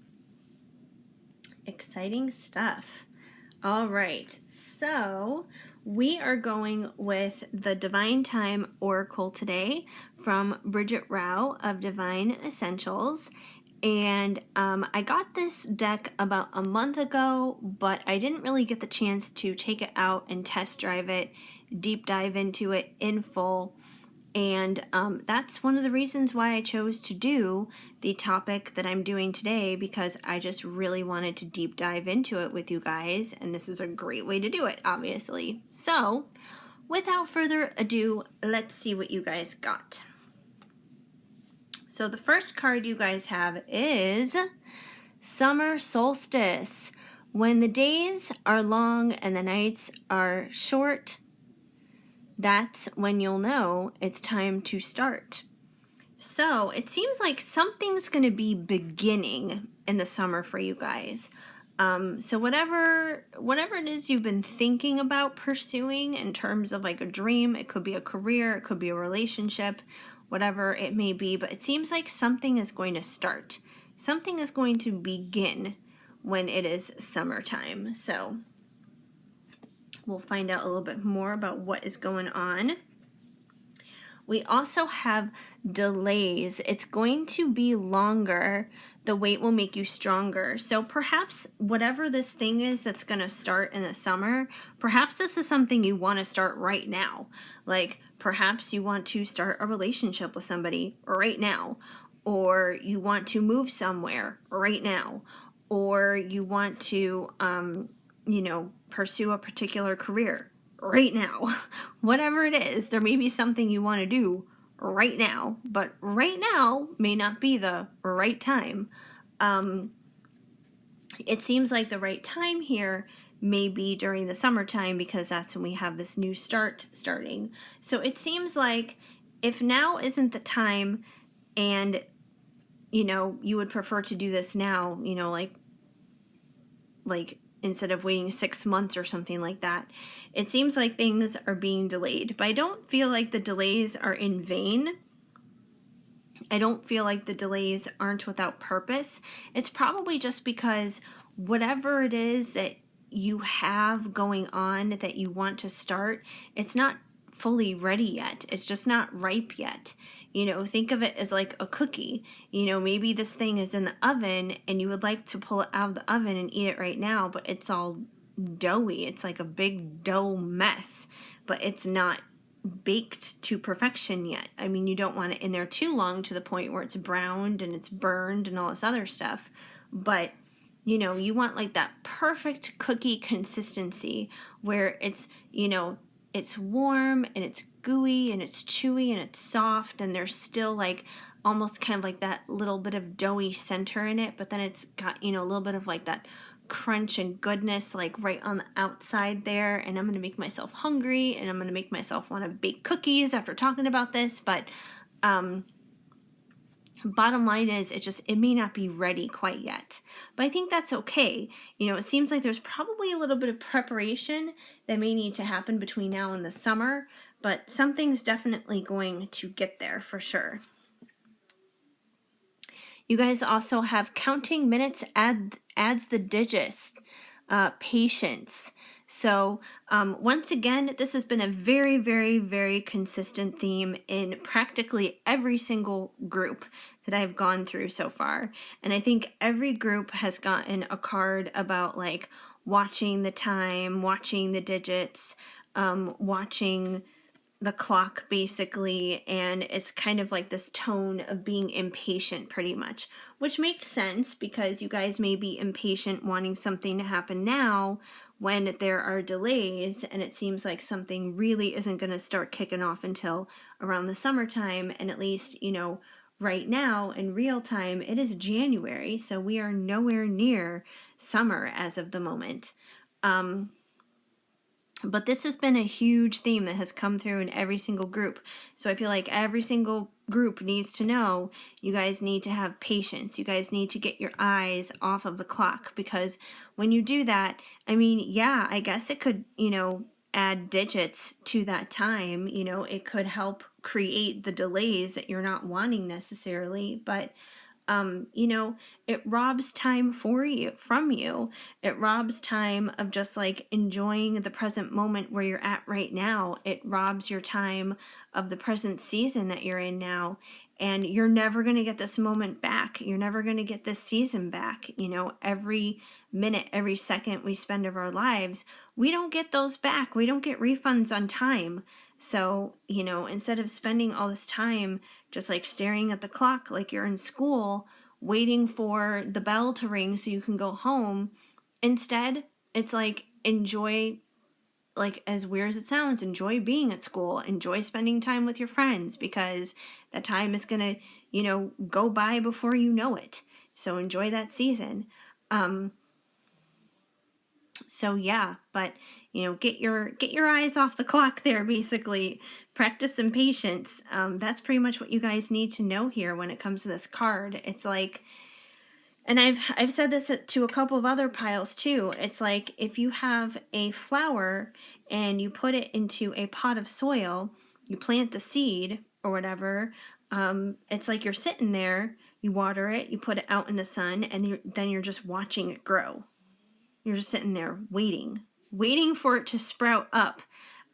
Exciting stuff. All right, so we are going with the Divine Time Oracle today from Bridget Rao of Divine Essentials. And I got this deck about a month ago, but I didn't really get the chance to take it out and test drive it, deep dive into it in full. And that's one of the reasons why I chose to do the topic that I'm doing today, because I just really wanted to deep dive into it with you guys, and this is a great way to do it, obviously. So, without further ado, let's see what you guys got. So the first card you guys have is Summer Solstice. When the days are long and the nights are short, that's when you'll know it's time to start. So it seems like something's going to be beginning in the summer for you guys. So whatever it is you've been thinking about pursuing in terms of like a dream, it could be a career, it could be a relationship, whatever it may be, but it seems like something is going to start. Something is going to begin when it is summertime. So we'll find out a little bit more about what is going on. We also have delays. It's going to be longer. The wait will make you stronger. So perhaps whatever this thing is that's going to start in the summer, perhaps this is something you want to start right now. Like perhaps you want to start a relationship with somebody right now, or you want to move somewhere right now, or you want to, pursue a particular career right now. Whatever it is, there may be something you want to do right now, but right now may not be the right time. It seems like the right time here may be during the summertime, because that's when we have this new starting. So it seems like if now isn't the time, and you would prefer to do this now, like instead of waiting 6 months or something like that, it seems like things are being delayed. But I don't feel like the delays are in vain. I don't feel like the delays aren't without purpose. It's probably just because whatever it is that you have going on that you want to start, it's not fully ready yet. It's just not ripe yet. Think of it as like a cookie. Maybe this thing is in the oven and you would like to pull it out of the oven and eat it right now, but it's all doughy. It's like a big dough mess, but it's not baked to perfection yet. I mean, you don't want it in there too long to the point where it's browned and it's burned and all this other stuff. But, you want like that perfect cookie consistency where it's, it's warm and it's gooey and it's chewy and it's soft, and there's still like almost kind of like that little bit of doughy center in it, but then it's got, a little bit of like that crunch and goodness like right on the outside there. And I'm going to make myself hungry, and I'm going to make myself want to bake cookies after talking about this. But bottom line is, it may not be ready quite yet, but I think that's okay. It seems like there's probably a little bit of preparation that may need to happen between now and the summer, but something's definitely going to get there for sure. You guys also have counting minutes adds the digits, patience. So once again, this has been a very, very, very consistent theme in practically every single group that I've gone through so far. And I think every group has gotten a card about like watching the time, watching the digits, watching the clock basically, and it's kind of like this tone of being impatient pretty much, which makes sense because you guys may be impatient wanting something to happen now when there are delays, and it seems like something really isn't going to start kicking off until around the summertime. And at least, right now in real time, it is January, so we are nowhere near summer as of the moment. But this has been a huge theme that has come through in every single group. So I feel like every single group needs to know you guys need to have patience. You guys need to get your eyes off of the clock, because when you do that, I mean, yeah, I guess it could, add digits to that time. It could help create the delays that you're not wanting necessarily, but it robs time from you. It robs time of just like enjoying the present moment where you're at right now. It robs your time of the present season that you're in now. And you're never going to get this moment back. You're never going to get this season back. Every minute, every second we spend of our lives, we don't get those back. We don't get refunds on time. So, instead of spending all this time just like staring at the clock like you're in school, waiting for the bell to ring so you can go home, instead, it's like enjoy, like as weird as it sounds, enjoy being at school, enjoy spending time with your friends, because that time is going to, go by before you know it. So enjoy that season. So yeah, but get your eyes off the clock there, basically. Practice some patience. That's pretty much what you guys need to know here when it comes to this card. It's like, and I've said this to a couple of other piles too. It's like if you have a flower and you put it into a pot of soil, you plant the seed or whatever. It's like you're sitting there, you water it, you put it out in the sun, and then you're just watching it grow. You're just sitting there waiting for it to sprout up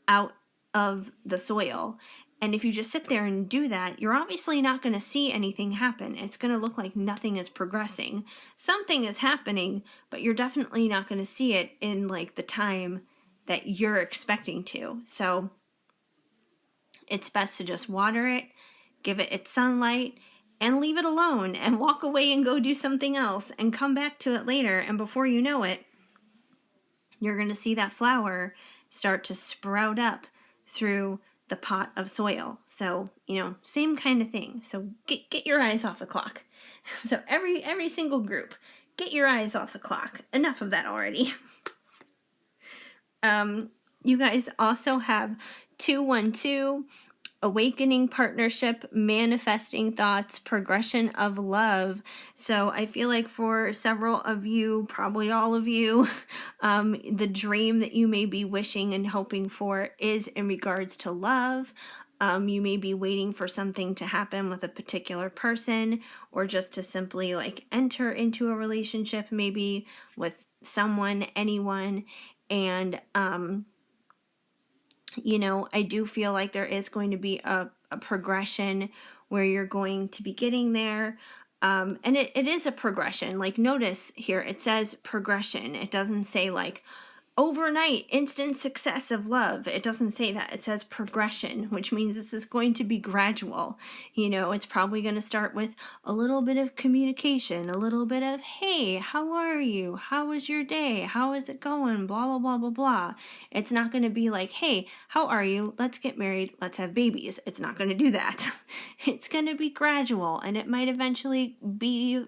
out of the soil. And if you just sit there and do that, you're obviously not going to see anything happen. It's going to look like nothing is progressing. Something is happening, but you're definitely not going to see it in like the time that you're expecting to. So it's best to just water it, give it its sunlight, and leave it alone and walk away and go do something else and come back to it later. And before you know it, you're going to see that flower start to sprout up through the pot of soil. So, same kind of thing. So get your eyes off the clock. So every single group, get your eyes off the clock. Enough of that already. You guys also have 212, awakening partnership, manifesting thoughts, progression of love. So I feel like for several of you, probably all of you, the dream that you may be wishing and hoping for is in regards to love. You may be waiting for something to happen with a particular person, or just to simply like enter into a relationship, maybe with someone, anyone. And I do feel like there is going to be a progression where you're going to be getting there. And it is a progression. Like, notice here, it says progression. It doesn't say like overnight instant success of love. It doesn't say that. It says progression, which means this is going to be gradual. It's probably going to start with a little bit of communication, a little bit of, hey, how are you? How was your day? How is it going? Blah, blah, blah, blah, blah. It's not going to be like, hey, how are you? Let's get married. Let's have babies. It's not going to do that. It's going to be gradual, and it might eventually be,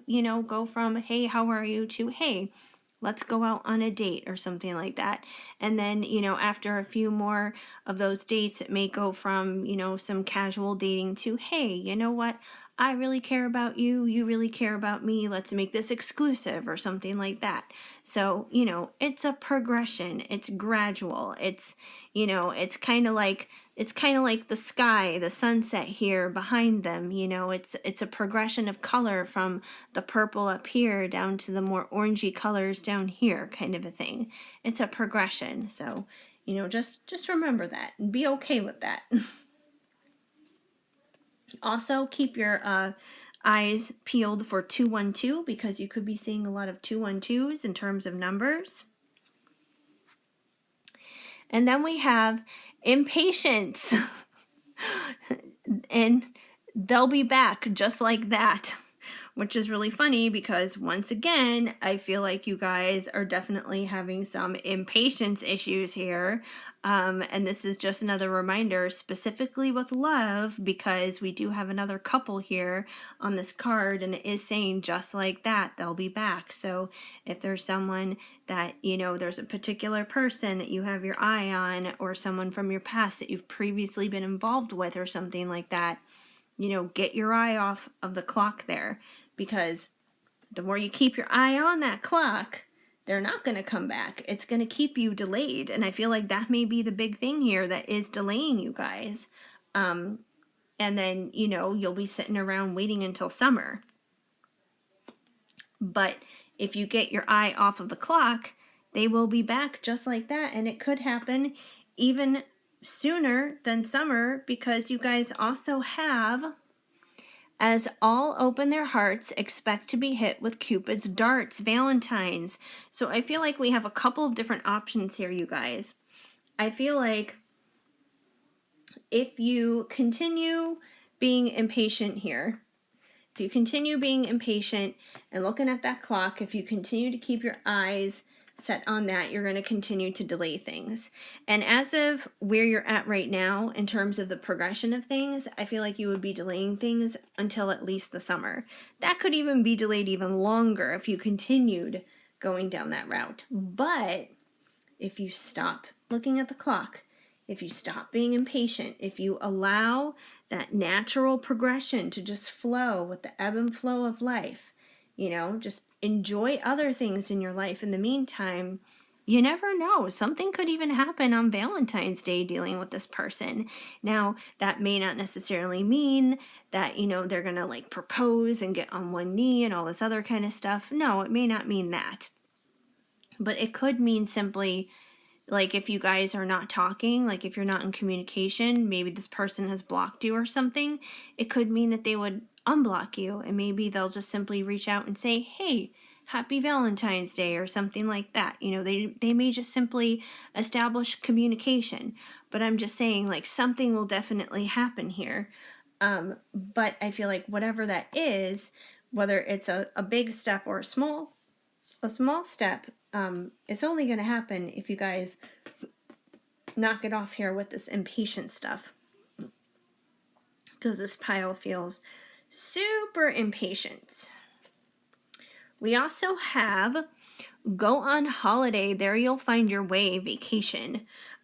go from, hey, how are you, to, hey, let's go out on a date or something like that. And then, after a few more of those dates, it may go from, some casual dating to, hey, you know what? I really care about you. You really care about me. Let's make this exclusive or something like that. So, it's a progression. It's gradual. It's kind of like the sky, the sunset here behind them. It's a progression of color from the purple up here down to the more orangey colors down here, kind of a thing. It's a progression. So, just remember that and be okay with that. Also, keep your eyes peeled for 212, because you could be seeing a lot of 212s in terms of numbers. And then we have impatience. And they'll be back just like that, which is really funny because, once again, I feel like you guys are definitely having some impatience issues here. And this is just another reminder, specifically with love, because we do have another couple here on this card, and it is saying just like that, they'll be back. So if there's someone that, there's a particular person that you have your eye on, or someone from your past that you've previously been involved with or something like that, get your eye off of the clock there, because the more you keep your eye on that clock, they're not going to come back. It's going to keep you delayed. And I feel like that may be the big thing here that is delaying you guys. And then, you'll be sitting around waiting until summer. But if you get your eye off of the clock, they will be back just like that. And it could happen even sooner than summer, because you guys also have As all open their hearts, expect to be hit with Cupid's darts, Valentine's. So I feel like we have a couple of different options here, you guys. I feel like if you continue being impatient here, if you continue being impatient and looking at that clock, if you continue to keep your eyes set on that, you're going to continue to delay things. And as of where you're at right now, in terms of the progression of things, I feel like you would be delaying things until at least the summer. That could even be delayed even longer if you continued going down that route. But if you stop looking at the clock, if you stop being impatient, if you allow that natural progression to just flow with the ebb and flow of life, just enjoy other things in your life in the meantime, you never know. Something could even happen on Valentine's Day dealing with this person. Now, that may not necessarily mean that, they're going to like propose and get on one knee and all this other kind of stuff. No, it may not mean that. But it could mean simply, like, if you guys are not talking, like if you're not in communication, maybe this person has blocked you or something, it could mean that they would unblock you, and maybe they'll just simply reach out and say, hey, happy Valentine's Day, or something like that. They may just simply establish communication, but I'm just saying, like, something will definitely happen here. But I feel like whatever that is, whether it's a big step or a small step, it's only going to happen if you guys knock it off here with this impatient stuff, because this pile feels super impatient. We also have go on holiday, there you'll find your way, vacation.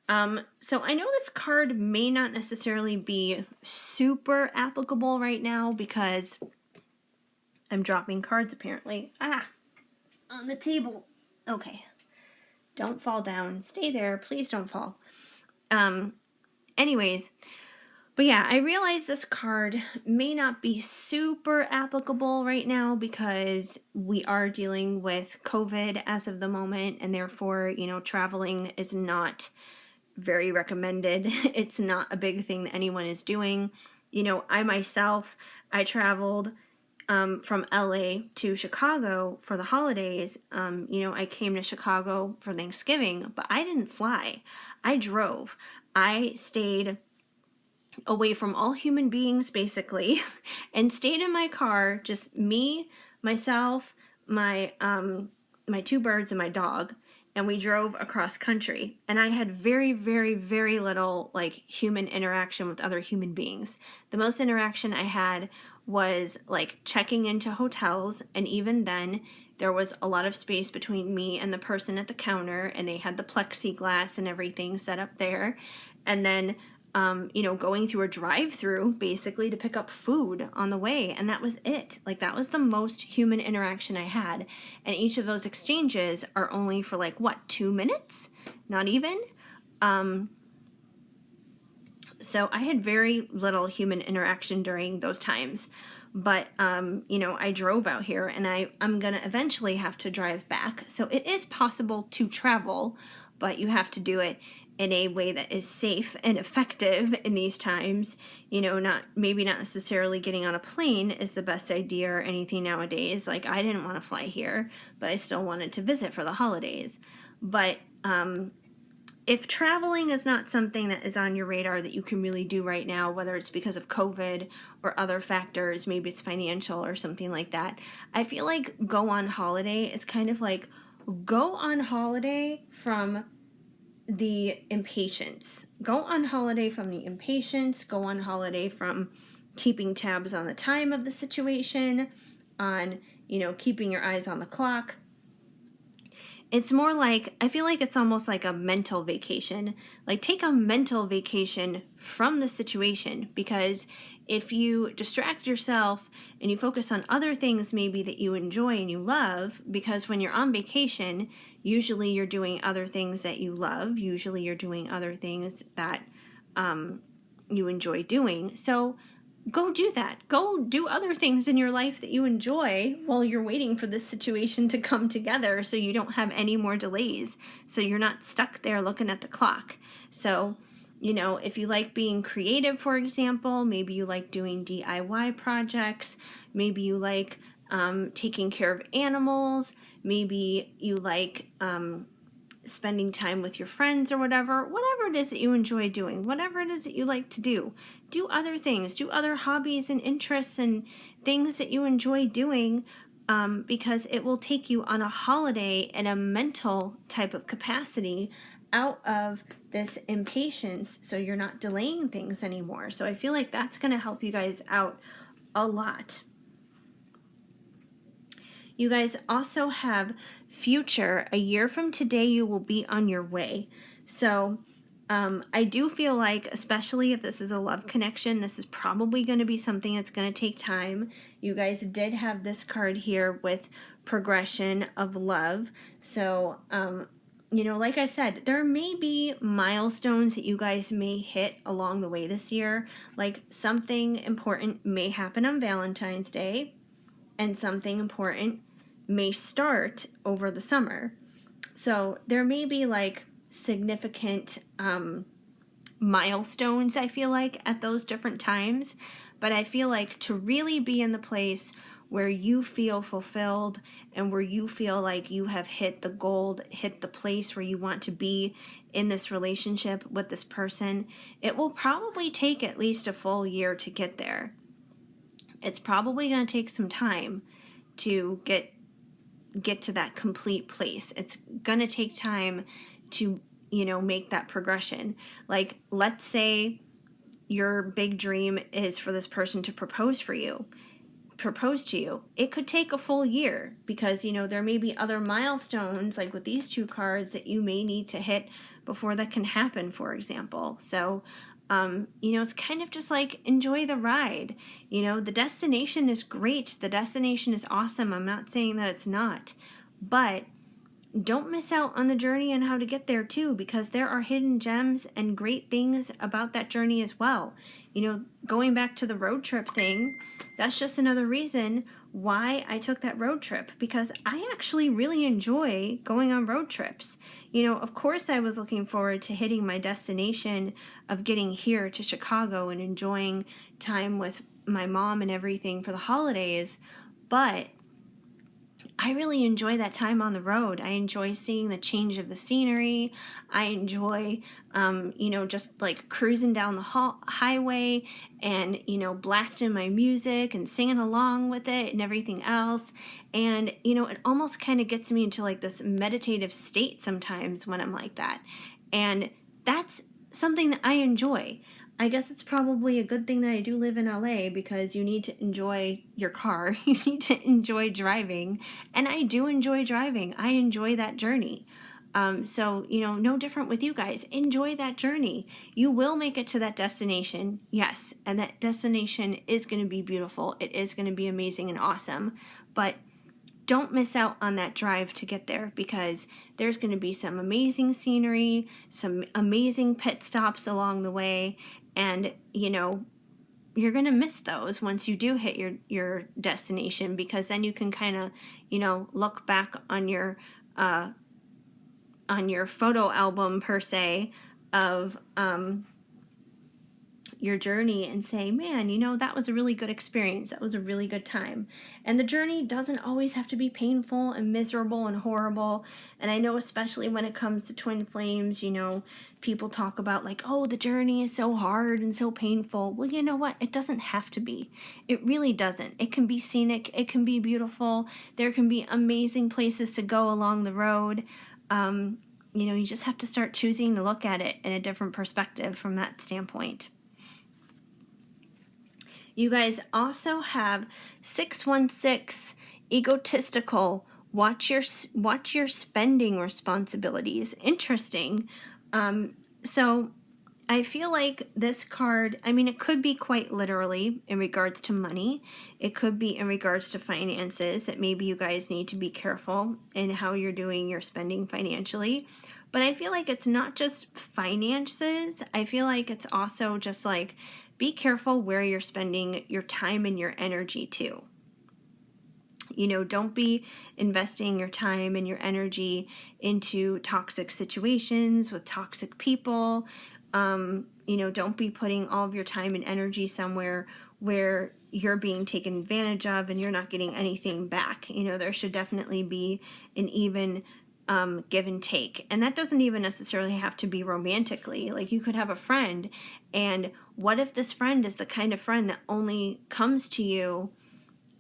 So I know this card may not necessarily be super applicable right now because I'm dropping cards apparently. On the table. Okay. Don't fall down. Stay there. Please don't fall. Anyways, but yeah, I realize this card may not be super applicable right now because we are dealing with COVID as of the moment, and therefore, traveling is not very recommended. It's not a big thing that anyone is doing. I traveled from LA to Chicago for the holidays. I came to Chicago for Thanksgiving, but I didn't fly. I drove. I stayed away from all human beings, basically, and stayed in my car, just me, myself, my two birds, and my dog, and we drove across country. And I had very, very, very little, like, human interaction with other human beings. The most interaction I had was, like, checking into hotels, and even then, there was a lot of space between me and the person at the counter, and they had the plexiglass and everything set up there. And then going through a drive-through basically to pick up food on the way, and that was it. Like, that was the most human interaction I had, and each of those exchanges are only for 2 minutes, not even. So I had very little human interaction during those times, but I drove out here, and I'm gonna eventually have to drive back. So it is possible to travel, but you have to do it in a way that is safe and effective in these times. Not necessarily getting on a plane is the best idea or anything nowadays. Like, I didn't want to fly here, but I still wanted to visit for the holidays. But if traveling is not something that is on your radar that you can really do right now, whether it's because of COVID or other factors, maybe it's financial or something like that, I feel like go on holiday is kind of like go on holiday from the impatience. Go on holiday from the impatience. Go on holiday from keeping tabs on the time of the situation, on, keeping your eyes on the clock. It's more like, I feel like it's almost like a mental vacation. Like, take a mental vacation from the situation, because if you distract yourself and you focus on other things maybe that you enjoy and you love, because when you're on vacation, usually you're doing other things that you love. Usually you're doing other things that you enjoy doing. So go do that. Go do other things in your life that you enjoy while you're waiting for this situation to come together, so you don't have any more delays, so you're not stuck there looking at the clock. So, if you like being creative, for example, maybe you like doing DIY projects, maybe you like taking care of animals, maybe you like spending time with your friends or whatever it is that you enjoy doing, whatever it is that you like to do other things, do other hobbies and interests and things that you enjoy doing, because it will take you on a holiday in a mental type of capacity out of this impatience, so you're not delaying things anymore. So I feel like that's going to help you guys out a lot. You guys also have future. A year from today, you will be on your way. So I do feel like, especially if this is a love connection, this is probably going to be something that's going to take time. You guys did have this card here with progression of love. So, like I said, there may be milestones that you guys may hit along the way this year. Like something important may happen on Valentine's Day, and something important may start over the summer. So there may be like significant milestones, I feel like, at those different times. But I feel like to really be in the place where you feel fulfilled and where you feel like you have hit the gold, hit the place where you want to be in this relationship with this person, it will probably take at least a full year to get there. It's probably going to take some time to get to that complete place. It's going to take time to, make that progression. Like, let's say your big dream is for this person to propose to you. It could take a full year because, there may be other milestones, like with these two cards, that you may need to hit before that can happen, for example. So, it's kind of just like enjoy the ride. The destination is great. The destination is awesome. I'm not saying that it's not. But don't miss out on the journey and how to get there too, because there are hidden gems and great things about that journey as well. Going back to the road trip thing, that's just another reason why I took that road trip, because I actually really enjoy going on road trips. Of course I was looking forward to hitting my destination of getting here to Chicago and enjoying time with my mom and everything for the holidays, but I really enjoy that time on the road. I enjoy seeing the change of the scenery. I enjoy, just like cruising down the highway and, blasting my music and singing along with it and everything else. And, it almost kind of gets me into like this meditative state sometimes when I'm like that. And that's something that I enjoy. I guess it's probably a good thing that I do live in LA, because you need to enjoy your car. You need to enjoy driving. And I do enjoy driving. I enjoy that journey. So, no different with you guys. Enjoy that journey. You will make it to that destination, yes. And that destination is going to be beautiful. It is going to be amazing and awesome. But don't miss out on that drive to get there, because there's going to be some amazing scenery, some amazing pit stops along the way. And, you're going to miss those once you do hit your destination, because then you can kind of, look back on your photo album per se of your journey and say, man, that was a really good experience. That was a really good time. And the journey doesn't always have to be painful and miserable and horrible. And I know, especially when it comes to twin flames, people talk about like, oh, the journey is so hard and so painful. Well, you know what? It doesn't have to be. It really doesn't. It can be scenic. It can be beautiful. There can be amazing places to go along the road. You just have to start choosing to look at it in a different perspective from that standpoint. You guys also have 616, egotistical. Watch your spending responsibilities. Interesting. So I feel like this card, it could be quite literally in regards to money. It could be in regards to finances, that maybe you guys need to be careful in how you're doing your spending financially. But I feel like it's not just finances. I feel like it's also just like, be careful where you're spending your time and your energy too. Don't be investing your time and your energy into toxic situations with toxic people. Don't be putting all of your time and energy somewhere where you're being taken advantage of and you're not getting anything back. There should definitely be an even give and take. And that doesn't even necessarily have to be romantically. Like, you could have a friend, and what if this friend is the kind of friend that only comes to you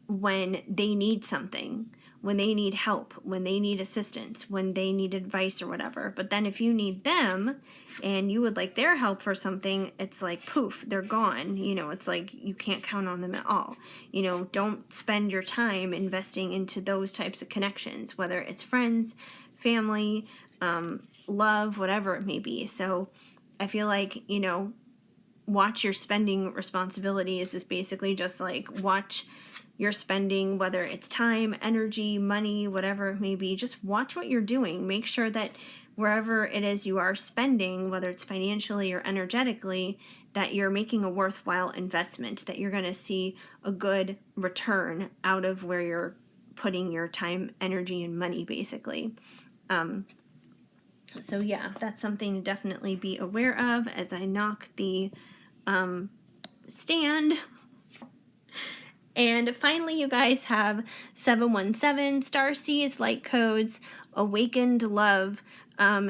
when they need something, when they need help, when they need assistance, when they need advice or whatever. But then if you need them and you would like their help for something, it's like poof, they're gone. It's like you can't count on them at all. Don't spend your time investing into those types of connections, whether it's friends, family, love, whatever it may be. So I feel like, watch your spending responsibilities is basically just like watch your spending, whether it's time, energy, money, whatever it may be. Just watch what you're doing. Make sure that wherever it is you are spending, whether it's financially or energetically, that you're making a worthwhile investment, that you're going to see a good return out of where you're putting your time, energy, and money, basically. So yeah, that's something to definitely be aware of as I knock the stand. And finally, you guys have 717 Starseeds, light codes, awakened love.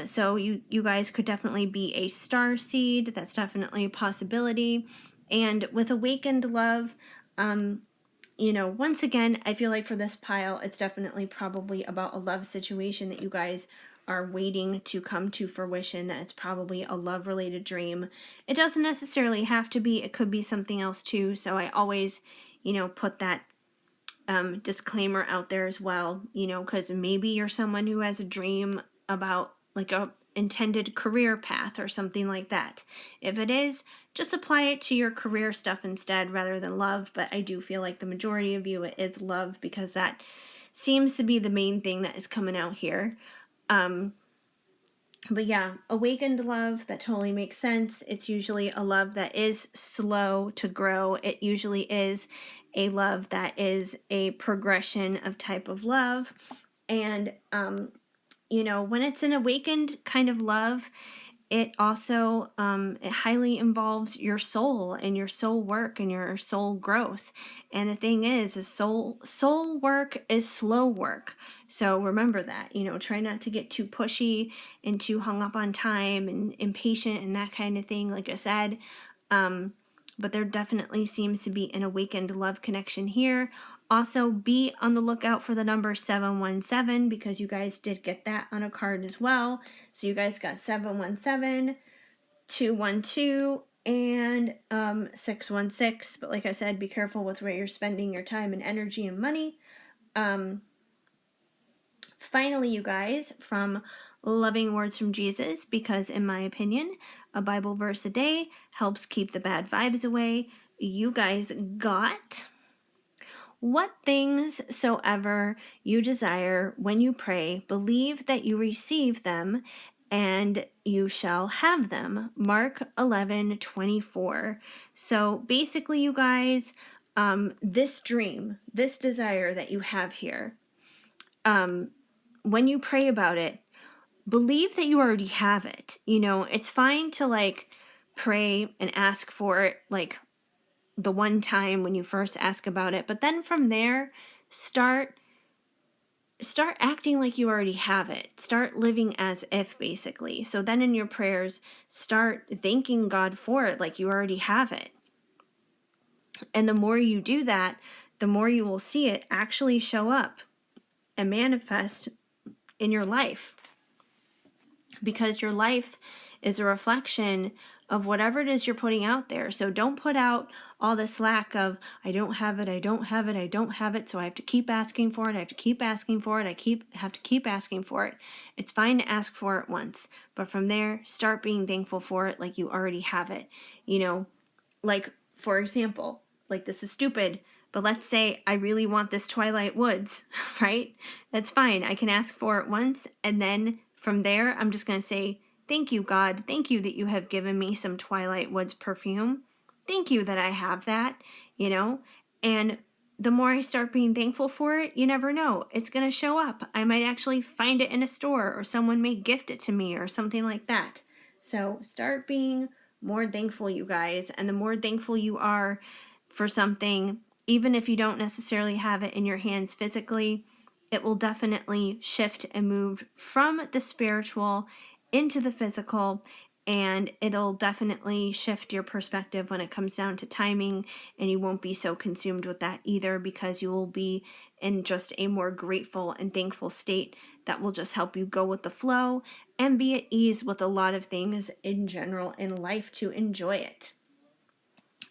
So you guys could definitely be a star seed. That's definitely a possibility. And with awakened love, once again, I feel like for this pile, it's definitely probably about a love situation that you guys are waiting to come to fruition. That it's probably a love-related dream. It doesn't necessarily have to be. It could be something else too. So I always, put that disclaimer out there as well, because maybe you're someone who has a dream about like a intended career path or something like that. If it is, just apply it to your career stuff instead rather than love. But I do feel like the majority of you, it is love, because that seems to be the main thing that is coming out here. But yeah, awakened love, that totally makes sense. It's usually a love that is slow to grow. It usually is a love that is a progression of type of love. And, when it's an awakened kind of love, it also it highly involves your soul and your soul work and your soul growth. And the thing is soul work is slow work. So remember that, try not to get too pushy and too hung up on time and impatient and that kind of thing, like I said. But there definitely seems to be an awakened love connection here. Also, be on the lookout for the number 717, because you guys did get that on a card as well. So you guys got 717, 212, and 616. But like I said, be careful with where you're spending your time and energy and money. Finally, you guys, from Loving Words from Jesus, because in my opinion, a Bible verse a day helps keep the bad vibes away. You guys got, what things soever you desire when you pray, believe that you receive them, and you shall have them. Mark 11:24. So basically, you guys, this dream, this desire that you have here, when you pray about it, believe that you already have it. It's fine to like pray and ask for it like the one time when you first ask about it, but then from there, start acting like you already have it. Start living as if, basically. So then in your prayers, start thanking God for it like you already have it. And the more you do that, the more you will see it actually show up and manifest in your life. Because your life is a reflection of whatever it is you're putting out there. So don't put out all this lack of, I don't have it, I don't have it, I don't have it, so I have to keep asking for it, I have to keep asking for it, have to keep asking for it. It's fine to ask for it once, but from there, start being thankful for it like you already have it. Like, for example, like, this is stupid, but let's say I really want this Twilight Woods, right? That's fine. I can ask for it once, and then from there, I'm just going to say, thank you, God. Thank you that you have given me some Twilight Woods perfume. Thank you that I have that, And the more I start being thankful for it, you never know. It's going to show up. I might actually find it in a store, or someone may gift it to me or something like that. So start being more thankful, you guys. And the more thankful you are for something, even if you don't necessarily have it in your hands physically, it will definitely shift and move from the spiritual into the physical. And it'll definitely shift your perspective when it comes down to timing. And you won't be so consumed with that either, because you will be in just a more grateful and thankful state that will just help you go with the flow and be at ease with a lot of things in general in life to enjoy it.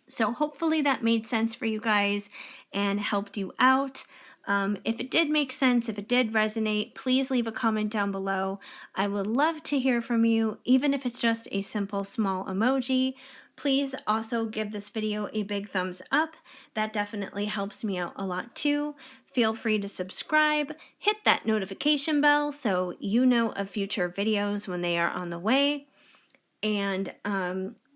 So hopefully that made sense for you guys and helped you out. If it did make sense, if it did resonate, please leave a comment down below. I would love to hear from you, even if it's just a simple small emoji. Please also give this video a big thumbs up. That definitely helps me out a lot too. Feel free to subscribe, hit that notification bell so you know of future videos when they are on the way. And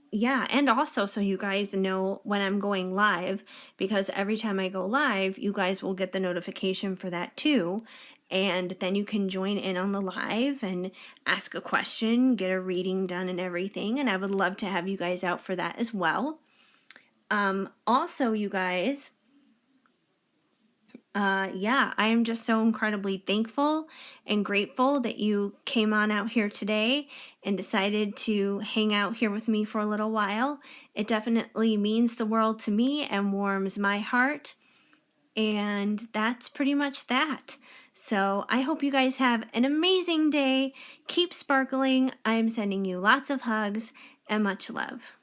yeah, and also so you guys know when I'm going live, because every time I go live, you guys will get the notification for that too. And then you can join in on the live and ask a question, get a reading done and everything. And I would love to have you guys out for that as well. Also, you guys, yeah, I am just so incredibly thankful and grateful that you came on out here today and decided to hang out here with me for a little while. It definitely means the world to me and warms my heart. And that's pretty much that. So I hope you guys have an amazing day. Keep sparkling. I'm sending you lots of hugs and much love.